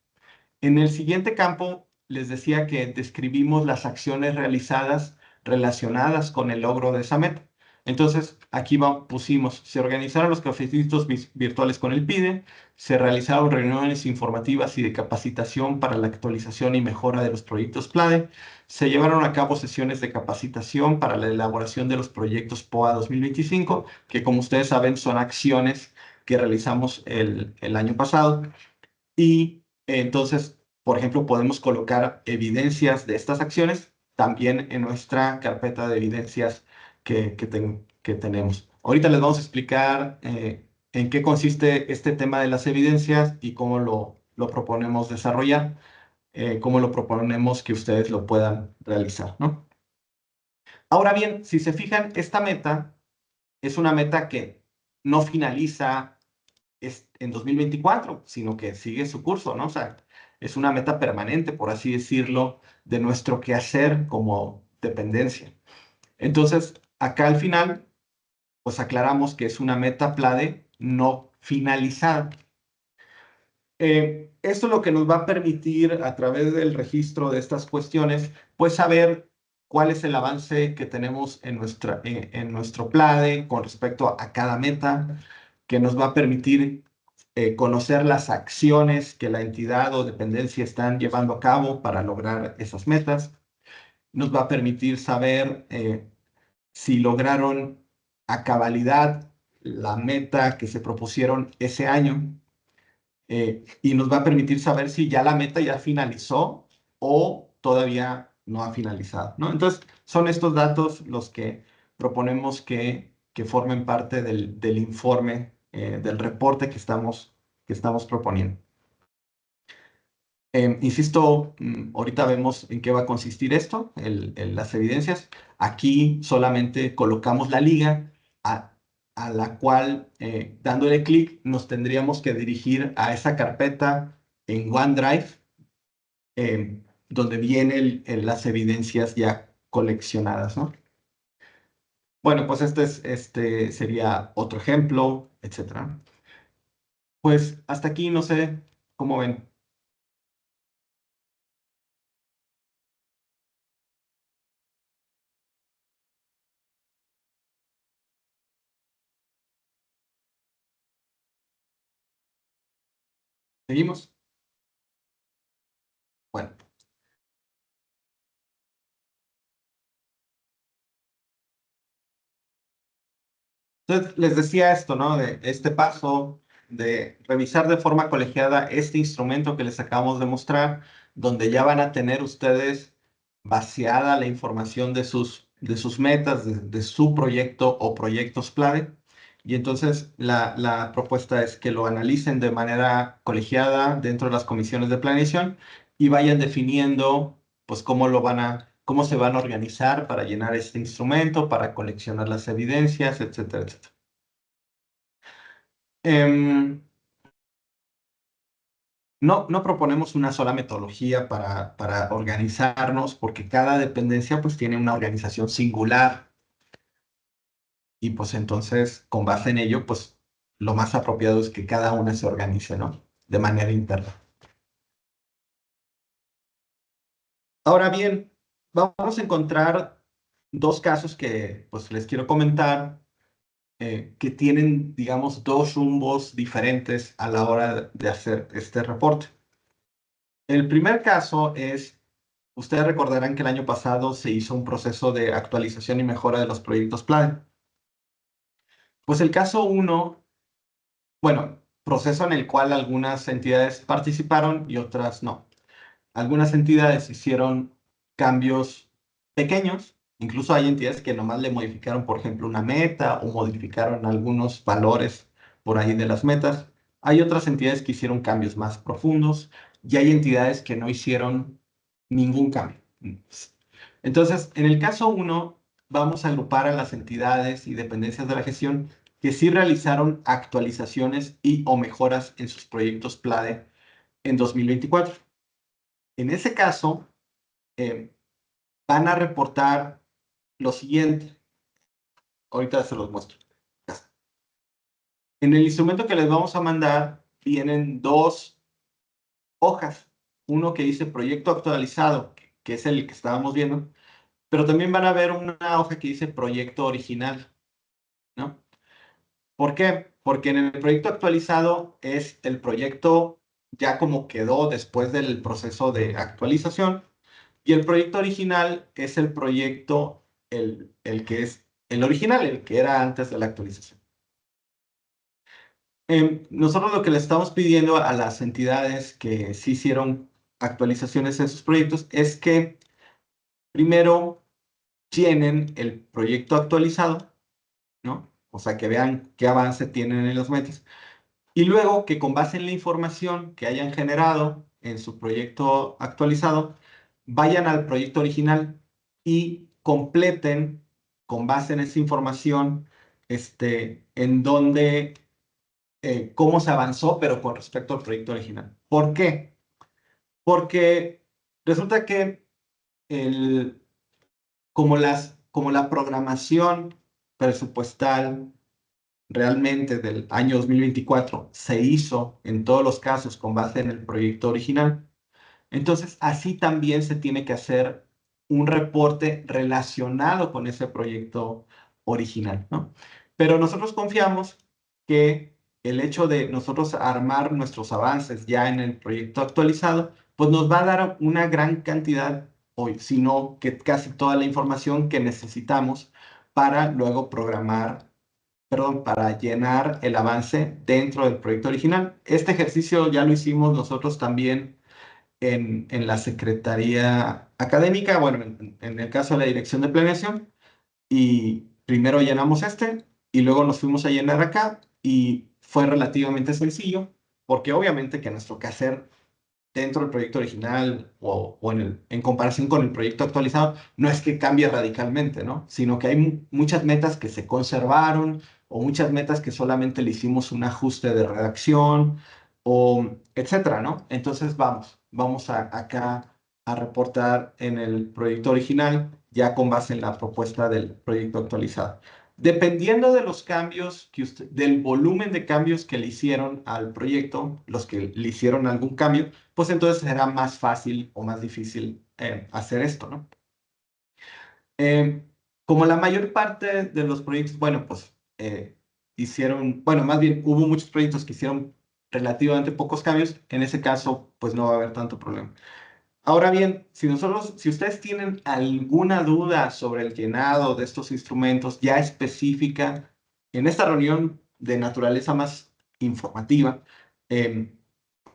En el siguiente campo, les decía que describimos las acciones realizadas relacionadas con el logro de esa meta. Entonces, aquí pusimos, se organizaron los cafecitos virtuales con el PIDE, se realizaron reuniones informativas y de capacitación para la actualización y mejora de los proyectos PLADE, se llevaron a cabo sesiones de capacitación para la elaboración de los proyectos POA 2025, que como ustedes saben son acciones que realizamos el año pasado. Y entonces, por ejemplo, podemos colocar evidencias de estas acciones también en nuestra carpeta de evidencias que tenemos. Ahorita les vamos a explicar en qué consiste este tema de las evidencias y cómo lo proponemos desarrollar, cómo lo proponemos que ustedes lo puedan realizar, ¿no? Ahora bien, si se fijan, esta meta es una meta que no finaliza en 2024, sino que sigue su curso, ¿no? O sea, es una meta permanente, por así decirlo, de nuestro quehacer como dependencia. Entonces, acá al final, pues aclaramos que es una meta PLADE no finalizada. Esto es lo que nos va a permitir, a través del registro de estas cuestiones, pues saber cuál es el avance que tenemos en nuestro PLADE con respecto a cada meta, que nos va a permitir conocer las acciones que la entidad o dependencia están llevando a cabo para lograr esas metas. Nos va a permitir saber si lograron a cabalidad la meta que se propusieron ese año, y nos va a permitir saber si ya la meta ya finalizó o todavía no ha finalizado, ¿no? Entonces, son estos datos los que proponemos que formen parte del informe, del reporte que estamos proponiendo. Insisto, ahorita vemos en qué va a consistir esto, las evidencias. Aquí solamente colocamos la liga a la cual, dándole clic, nos tendríamos que dirigir a esa carpeta en OneDrive, donde vienen las evidencias ya coleccionadas, ¿no? Bueno, pues este sería otro ejemplo, etcétera. Pues hasta aquí, no sé cómo ven. ¿Seguimos? Bueno. Entonces, les decía esto, ¿no? De este paso de revisar de forma colegiada este instrumento que les acabamos de mostrar, donde ya van a tener ustedes vaciada la información de sus metas, de su proyecto o proyectos clave. Y entonces la propuesta es que lo analicen de manera colegiada dentro de las comisiones de planeación y vayan definiendo pues cómo se van a organizar para llenar este instrumento, para coleccionar las evidencias, etcétera, etcétera. No proponemos una sola metodología para organizarnos, porque cada dependencia pues tiene una organización singular y pues entonces con base en ello pues lo más apropiado es que cada una se organice, ¿no? De manera interna. Ahora bien, vamos a encontrar dos casos que pues les quiero comentar que tienen, digamos, dos rumbos diferentes a la hora de hacer este reporte. El primer caso es, ustedes recordarán que el año pasado se hizo un proceso de actualización y mejora de los proyectos plan. Pues el caso 1, bueno, proceso en el cual algunas entidades participaron y otras no. Algunas entidades hicieron cambios pequeños, incluso hay entidades que nomás le modificaron, por ejemplo, una meta o modificaron algunos valores por ahí de las metas. Hay otras entidades que hicieron cambios más profundos y hay entidades que no hicieron ningún cambio. Entonces, en el caso 1, vamos a agrupar a las entidades y dependencias de la gestión que sí realizaron actualizaciones y o mejoras en sus proyectos PLADE en 2024. En ese caso, van a reportar lo siguiente. Ahorita se los muestro. En el instrumento que les vamos a mandar vienen dos hojas. Uno que dice proyecto actualizado, que es el que estábamos viendo, pero también van a ver una hoja que dice proyecto original, ¿no? ¿Por qué? Porque en el proyecto actualizado es el proyecto ya como quedó después del proceso de actualización. Y el proyecto original es el proyecto, el que es el original, el que era antes de la actualización. Nosotros lo que le estamos pidiendo a las entidades que sí hicieron actualizaciones en sus proyectos es que primero llenen el proyecto actualizado, ¿no? O sea, que vean qué avance tienen en las metas. Y luego que con base en la información que hayan generado en su proyecto actualizado, vayan al proyecto original y completen con base en esa información en donde, cómo se avanzó, pero con respecto al proyecto original. ¿Por qué? Porque resulta que el, como la programación presupuestal realmente del año 2024 se hizo en todos los casos con base en el proyecto original, entonces así también se tiene que hacer un reporte relacionado con ese proyecto original, ¿no? Pero nosotros confiamos que el hecho de nosotros armar nuestros avances ya en el proyecto actualizado, pues nos va a dar una gran cantidad, o si no, que casi toda la información que necesitamos para luego programar, perdón, para llenar el avance dentro del proyecto original. Este ejercicio ya lo hicimos nosotros también en la Secretaría Académica, bueno, en el caso de la Dirección de Planeación, y primero llenamos y luego nos fuimos a llenar acá y fue relativamente sencillo, porque obviamente que nuestro quehacer dentro del proyecto original o en comparación con el proyecto actualizado, no es que cambie radicalmente, ¿no? Sino que hay muchas metas que se conservaron o muchas metas que solamente le hicimos un ajuste de redacción o etcétera, ¿no? Entonces vamos acá a reportar en el proyecto original ya con base en la propuesta del proyecto actualizado. Dependiendo de los cambios, del volumen de cambios que le hicieron al proyecto, los que le hicieron algún cambio, pues entonces será más fácil o más difícil hacer esto, ¿no? Como la mayor parte de los proyectos, bueno, pues hicieron, bueno, más bien hubo muchos proyectos que hicieron relativamente pocos cambios, en ese caso, pues no va a haber tanto problema. Ahora bien, si ustedes tienen alguna duda sobre el llenado de estos instrumentos ya específica, en esta reunión de naturaleza más informativa,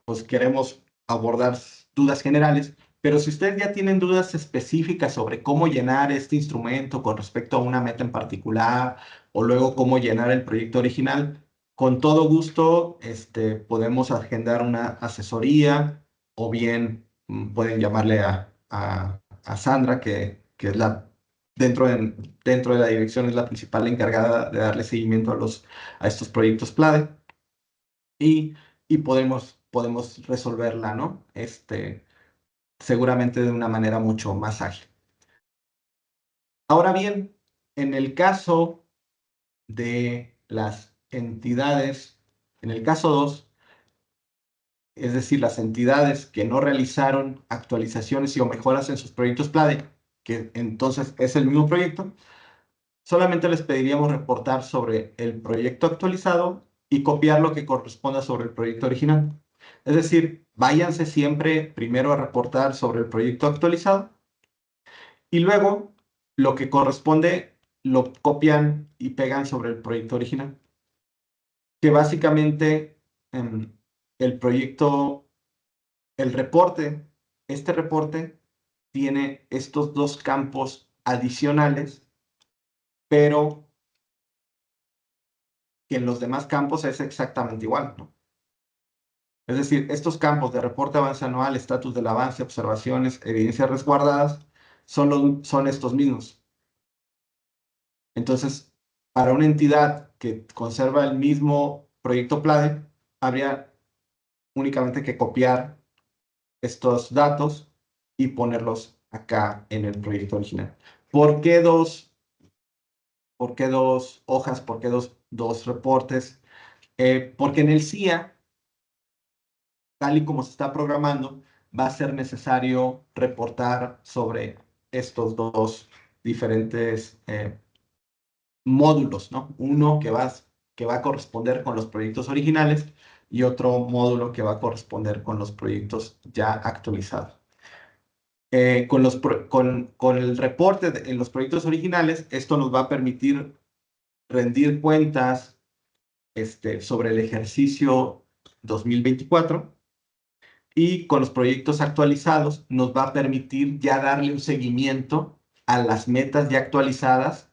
pues queremos abordar dudas generales, pero si ustedes ya tienen dudas específicas sobre cómo llenar este instrumento con respecto a una meta en particular, o luego cómo llenar el proyecto original, con todo gusto podemos agendar una asesoría, o bien pueden llamarle a Sandra, que es dentro de la dirección es la principal encargada de darle seguimiento a estos proyectos PLADE, y podemos resolverla, ¿no? Seguramente de una manera mucho más ágil. Ahora bien, en el caso de las entidades, en el caso 2, es decir, las entidades que no realizaron actualizaciones y o mejoras en sus proyectos PLADE, que entonces es el mismo proyecto, solamente les pediríamos reportar sobre el proyecto actualizado y copiar lo que corresponda sobre el proyecto original. Es decir, váyanse siempre primero a reportar sobre el proyecto actualizado y luego lo que corresponde lo copian y pegan sobre el proyecto original. Que básicamente el proyecto, el reporte, este reporte tiene estos dos campos adicionales, pero que en los demás campos es exactamente igual, ¿no? Es decir, estos campos de reporte de avance anual, estatus del avance, observaciones, evidencias resguardadas, son estos mismos. Entonces, para una entidad que conserva el mismo proyecto PLADE, habría únicamente que copiar estos datos y ponerlos acá en el proyecto original. ¿Por qué dos hojas? ¿Por qué dos reportes? Porque en el CIA, tal y como se está programando, va a ser necesario reportar sobre estos dos diferentes módulos, ¿no? Uno que va a corresponder con los proyectos originales y otro módulo que va a corresponder con los proyectos ya actualizados. Con el reporte en los proyectos originales, esto nos va a permitir rendir cuentas sobre el ejercicio 2024, y con los proyectos actualizados nos va a permitir ya darle un seguimiento a las metas ya actualizadas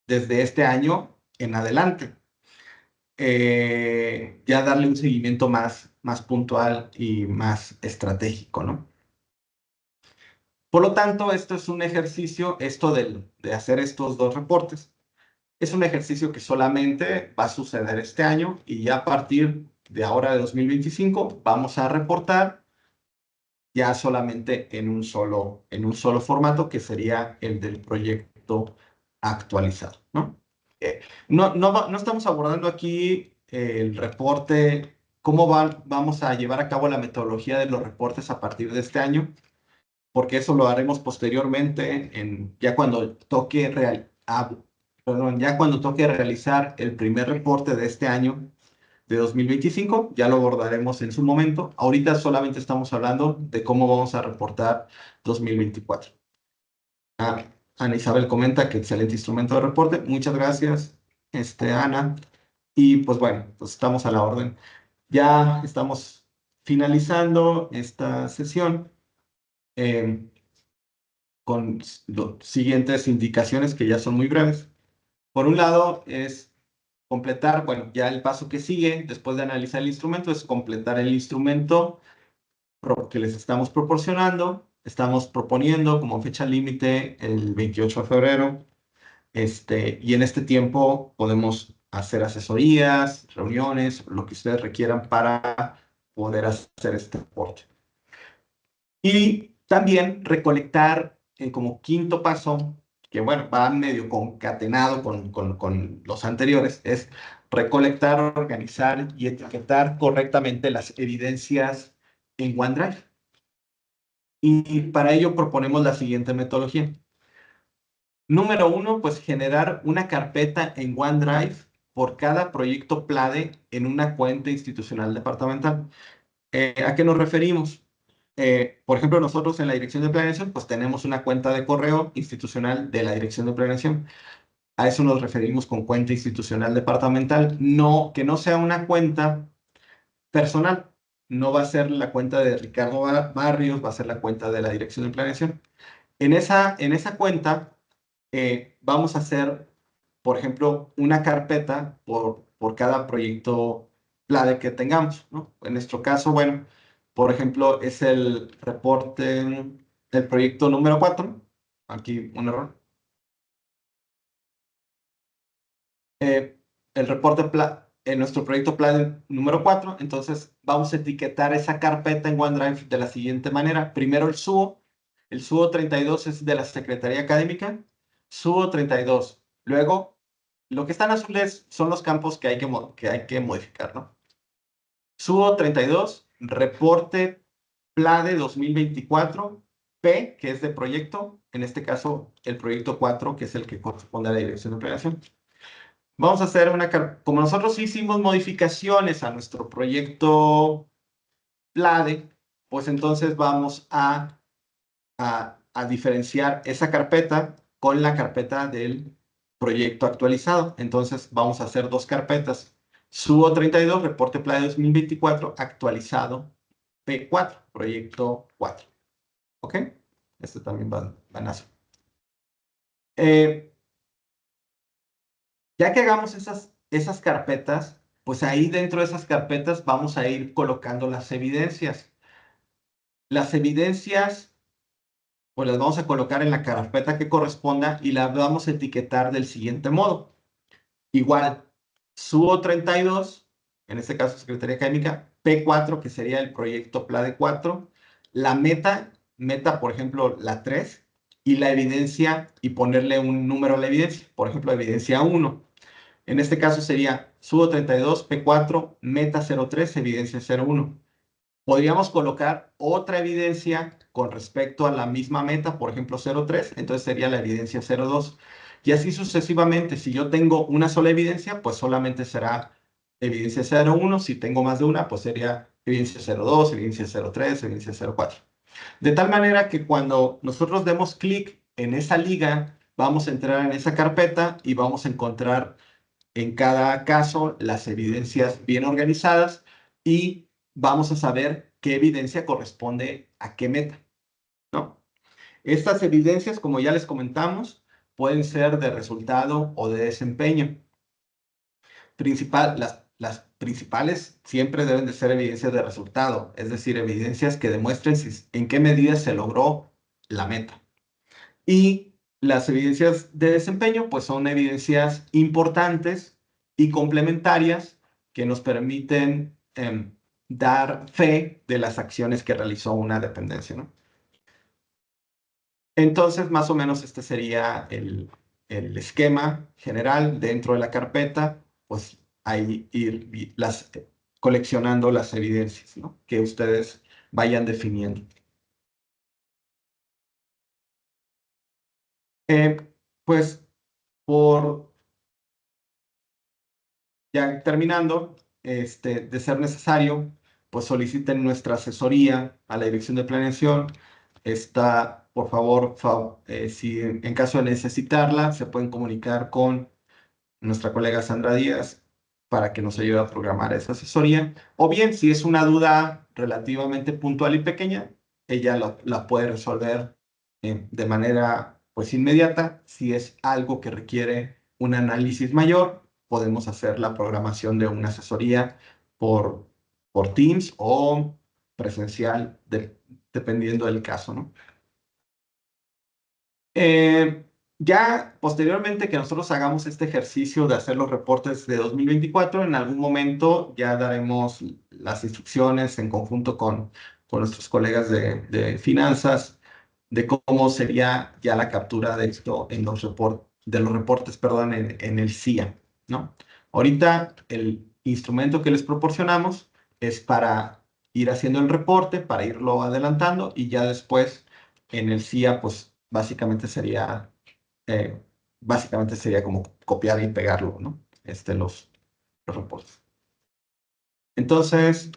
desde este año en adelante. Ya darle un seguimiento más puntual y más estratégico, ¿no? Por lo tanto, esto es un ejercicio, de hacer estos dos reportes, es un ejercicio que solamente va a suceder este año, y ya a partir de ahora de 2025 vamos a reportar ya solamente en un solo formato, que sería el del proyecto actualizado, ¿no? No estamos abordando aquí el reporte, cómo vamos a llevar a cabo la metodología de los reportes a partir de este año, porque eso lo haremos posteriormente, ya cuando toque realizar el primer reporte de este año, de 2025, ya lo abordaremos en su momento. Ahorita solamente estamos hablando de cómo vamos a reportar 2024. Ana Isabel comenta que excelente instrumento de reporte. Muchas gracias, Ana. Y pues bueno, pues estamos a la orden. Ya estamos finalizando esta sesión con las siguientes indicaciones, que ya son muy breves. Por un lado es completar, bueno, ya el paso que sigue después de analizar el instrumento es completar el instrumento que les estamos proporcionando. Estamos proponiendo como fecha límite el 28 de febrero, y en este tiempo podemos hacer asesorías, reuniones, lo que ustedes requieran para poder hacer este reporte. Y también recolectar como quinto paso, que bueno, va medio concatenado con los anteriores, es recolectar, organizar y etiquetar correctamente las evidencias en OneDrive. Y para ello proponemos la siguiente metodología. Número 1, pues generar una carpeta en OneDrive por cada proyecto PLADE en una cuenta institucional departamental. ¿A qué nos referimos? Por ejemplo, nosotros en la Dirección de Planeación, pues tenemos una cuenta de correo institucional de la Dirección de Planeación. A eso nos referimos con cuenta institucional departamental, no, que no sea una cuenta personal. No va a ser la cuenta de Ricardo Barrios, va a ser la cuenta de la Dirección de Planeación. En esa cuenta vamos a hacer, por ejemplo, una carpeta por cada proyecto PLADE que tengamos, ¿no? En nuestro caso, bueno, por ejemplo, es el reporte, el proyecto número 4. Aquí un error. El reporte en nuestro proyecto PLADE número 4, entonces vamos a etiquetar esa carpeta en OneDrive de la siguiente manera. Primero el SUO 32 es de la Secretaría Académica, SUO 32. Luego, lo que están azules son los campos que hay que modificar, ¿no? SUO 32, reporte PLADE 2024, P, que es de proyecto, en este caso el proyecto 4, que es el que corresponde a la Dirección de Planeación. Vamos a hacer como nosotros hicimos modificaciones a nuestro proyecto PLADE, pues entonces vamos a diferenciar esa carpeta con la carpeta del proyecto actualizado. Entonces vamos a hacer dos carpetas. SUO 32, reporte PLADE 2024, actualizado P4, proyecto 4. ¿Ok? Este también va en azul. Ya que hagamos esas carpetas, pues ahí dentro de esas carpetas vamos a ir colocando las evidencias. Las evidencias, pues las vamos a colocar en la carpeta que corresponda y las vamos a etiquetar del siguiente modo. Igual, SUO 32, en este caso Secretaría Académica, P4, que sería el proyecto PLADE 4, la meta, por ejemplo, la 3, y la evidencia, y ponerle un número a la evidencia, por ejemplo, evidencia 1. En este caso sería SUO 32, P4, meta 03, evidencia 01. Podríamos colocar otra evidencia con respecto a la misma meta, por ejemplo 03, entonces sería la evidencia 02. Y así sucesivamente, si yo tengo una sola evidencia, pues solamente será evidencia 01. Si tengo más de una, pues sería evidencia 02, evidencia 03, evidencia 04. De tal manera que cuando nosotros demos clic en esa liga, vamos a entrar en esa carpeta y vamos a encontrar en cada caso las evidencias bien organizadas y vamos a saber qué evidencia corresponde a qué meta, ¿no? Estas evidencias, como ya les comentamos, pueden ser de resultado o de desempeño. Las principales siempre deben de ser evidencias de resultado, es decir, evidencias que demuestren en qué medida se logró la meta. Y las evidencias de desempeño, pues son evidencias importantes y complementarias que nos permiten dar fe de las acciones que realizó una dependencia, ¿no? Entonces, más o menos este sería el esquema general dentro de la carpeta, pues ahí ir coleccionando las evidencias, ¿no? Que ustedes vayan definiendo. Pues ya terminando, de ser necesario, pues soliciten nuestra asesoría a la Dirección de Planeación. Por favor, si en caso de necesitarla, se pueden comunicar con nuestra colega Sandra Díaz para que nos ayude a programar esa asesoría. O bien, si es una duda relativamente puntual y pequeña, ella la puede resolver de manera pues inmediata. Si es algo que requiere un análisis mayor, podemos hacer la programación de una asesoría por, por Teams o presencial, dependiendo del caso, ¿no? Ya posteriormente que nosotros hagamos este ejercicio de hacer los reportes de 2024, en algún momento ya daremos las instrucciones en conjunto con nuestros colegas de finanzas de cómo sería ya la captura de esto en de los reportes, perdón, en el CIA, ¿no? Ahorita el instrumento que les proporcionamos es para ir haciendo el reporte, para irlo adelantando y ya después en el CIA, pues eh, básicamente sería como copiar y pegarlo, ¿no? Los reportes. Entonces,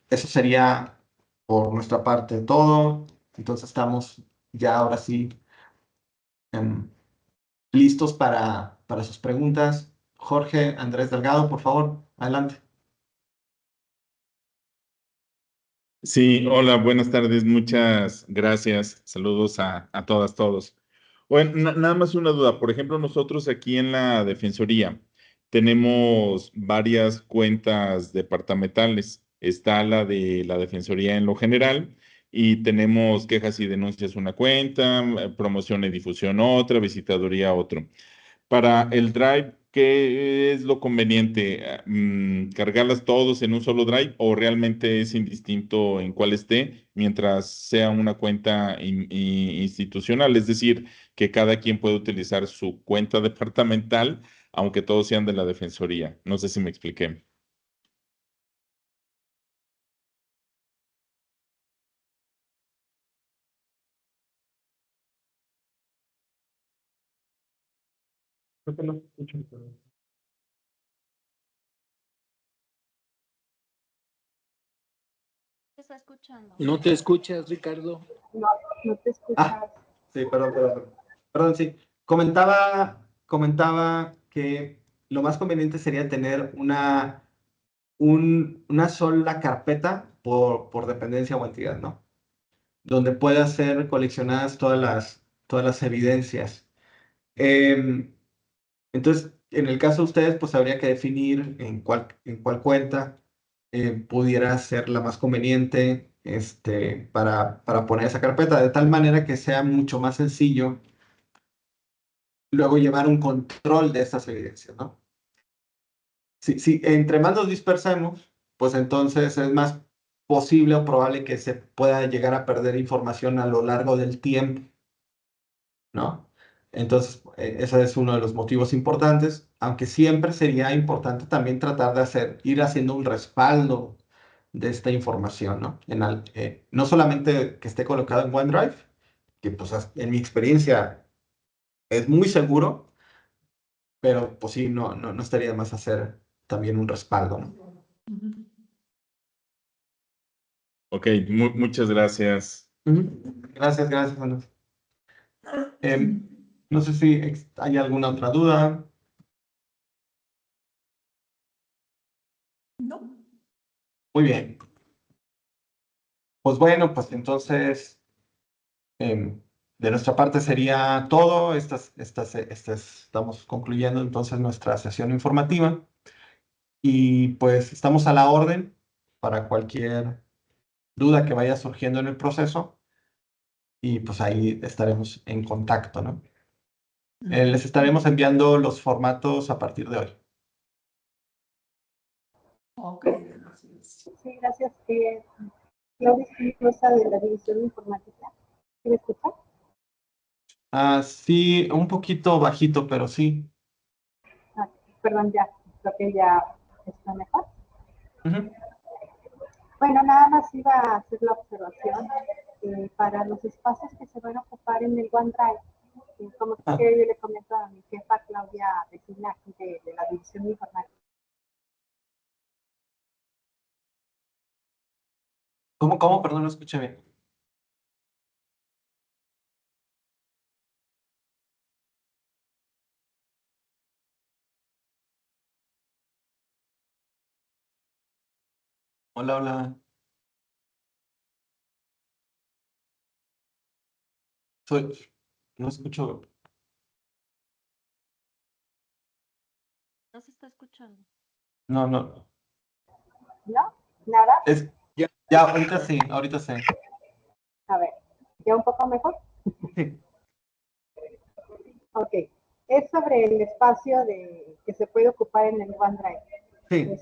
eso sería por nuestra parte todo. Entonces estamos ya ahora sí listos para sus preguntas. Jorge Andrés Delgado, por favor, adelante. Sí, hola, buenas tardes, muchas gracias. Saludos a todas, todos. Bueno, nada más una duda. Por ejemplo, nosotros aquí en la Defensoría tenemos varias cuentas departamentales. Está la de la Defensoría en lo general y tenemos quejas y denuncias una cuenta, promoción y difusión otra, visitaduría otro. Para el Drive, ¿qué es lo conveniente? ¿Cargarlas todos en un solo Drive o realmente es indistinto en cuál esté mientras sea una cuenta institucional? Es decir, que cada quien puede utilizar su cuenta departamental, aunque todos sean de la Defensoría. No sé si me expliqué. Creo que no se escucha, pero... ¿Te está escuchando? No te escuchas, Ricardo. No, no te escuchas. Sí, perdón. Perdón, sí. Comentaba que lo más conveniente sería tener una sola carpeta por dependencia o entidad, ¿no? Donde puedan ser coleccionadas todas las evidencias. Entonces, en el caso de ustedes, pues habría que definir en cuál cuenta pudiera ser la más conveniente para poner esa carpeta, de tal manera que sea mucho más sencillo luego llevar un control de estas evidencias, ¿no? Si entre más nos dispersemos, pues entonces es más posible o probable que se pueda llegar a perder información a lo largo del tiempo, ¿no? Entonces, ese es uno de los motivos importantes, aunque siempre sería importante también tratar de ir haciendo un respaldo de esta información, ¿no? No solamente que esté colocado en OneDrive, que pues en mi experiencia es muy seguro, pero pues sí, no estaría de más hacer también un respaldo, ¿no? Ok, muchas gracias. Gracias, Ana. No sé si hay alguna otra duda. No. Muy bien. Pues bueno, pues entonces, de nuestra parte sería todo. Estamos concluyendo entonces nuestra sesión informativa y pues estamos a la orden para cualquier duda que vaya surgiendo en el proceso y pues ahí estaremos en contacto, ¿no? Les estaremos enviando los formatos a partir de hoy. Ok, gracias. Sí, gracias. Claudia Espinosa de la División de Informática. ¿Sí me escucha? Sí, un poquito bajito, pero sí. Perdón, ya, creo que ya está mejor. Ujú. Bueno, nada más iba a hacer la observación para los espacios que se van a ocupar en el OneDrive. Como que yo le comento a mi jefa Claudia Vecina de la División de Informática. ¿Cómo? Perdón, no escuché bien. Hola. No escucho. No se está escuchando. No. ¿No? ¿Nada? Ya, ahorita sí. A ver, ¿ya un poco mejor? Sí. Ok. Es sobre el espacio que se puede ocupar en el OneDrive. Sí.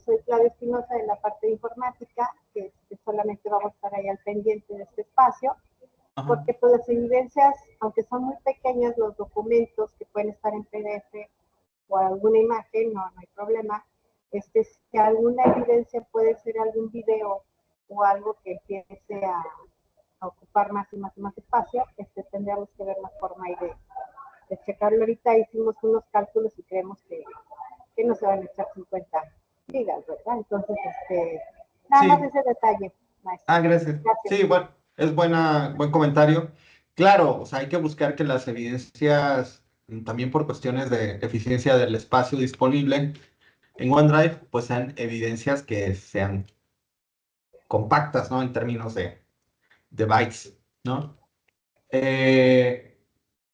Soy Claudia Espinosa de la parte de informática, que solamente vamos a estar ahí al pendiente de este espacio, porque pues las evidencias, aunque son muy pequeñas, los documentos que pueden estar en PDF o alguna imagen, no hay problema. Si alguna evidencia puede ser algún video o algo que empiece a ocupar más y más espacio, tendríamos que ver la forma ahí de checarlo. Ahorita hicimos unos cálculos y creemos que no se van a echar 50 gigas, ¿verdad? Entonces, nada más ese detalle, maestro. Gracias. Sí, bueno, buen comentario. claro, o sea, hay que buscar que las evidencias, también por cuestiones de eficiencia del espacio disponible en OneDrive, pues sean evidencias que sean compactas, ¿no? En términos de bytes, ¿no? Eh,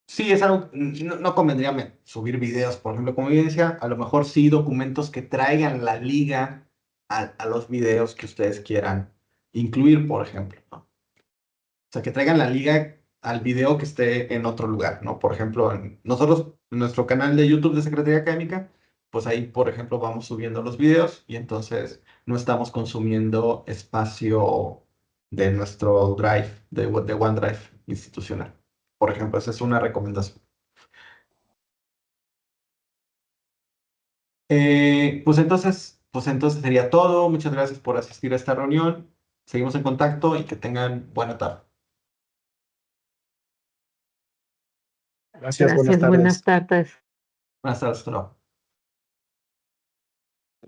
sí, es algo, no convendría subir videos, por ejemplo, como evidencia, a lo mejor sí documentos que traigan la liga a los videos que ustedes quieran incluir, por ejemplo, ¿no? O sea, que traigan la liga al video que esté en otro lugar, ¿no? Por ejemplo, nosotros, en nuestro canal de YouTube de Secretaría Académica, pues ahí, por ejemplo, vamos subiendo los videos y entonces no estamos consumiendo espacio de nuestro drive, de OneDrive institucional. Por ejemplo, esa es una recomendación. Pues entonces sería todo. Muchas gracias por asistir a esta reunión. Seguimos en contacto y que tengan buena tarde. Gracias, buenas tardes. Buenas tardes. Buenas tardes, hasta luego.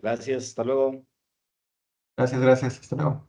Gracias, hasta luego. Gracias, hasta luego.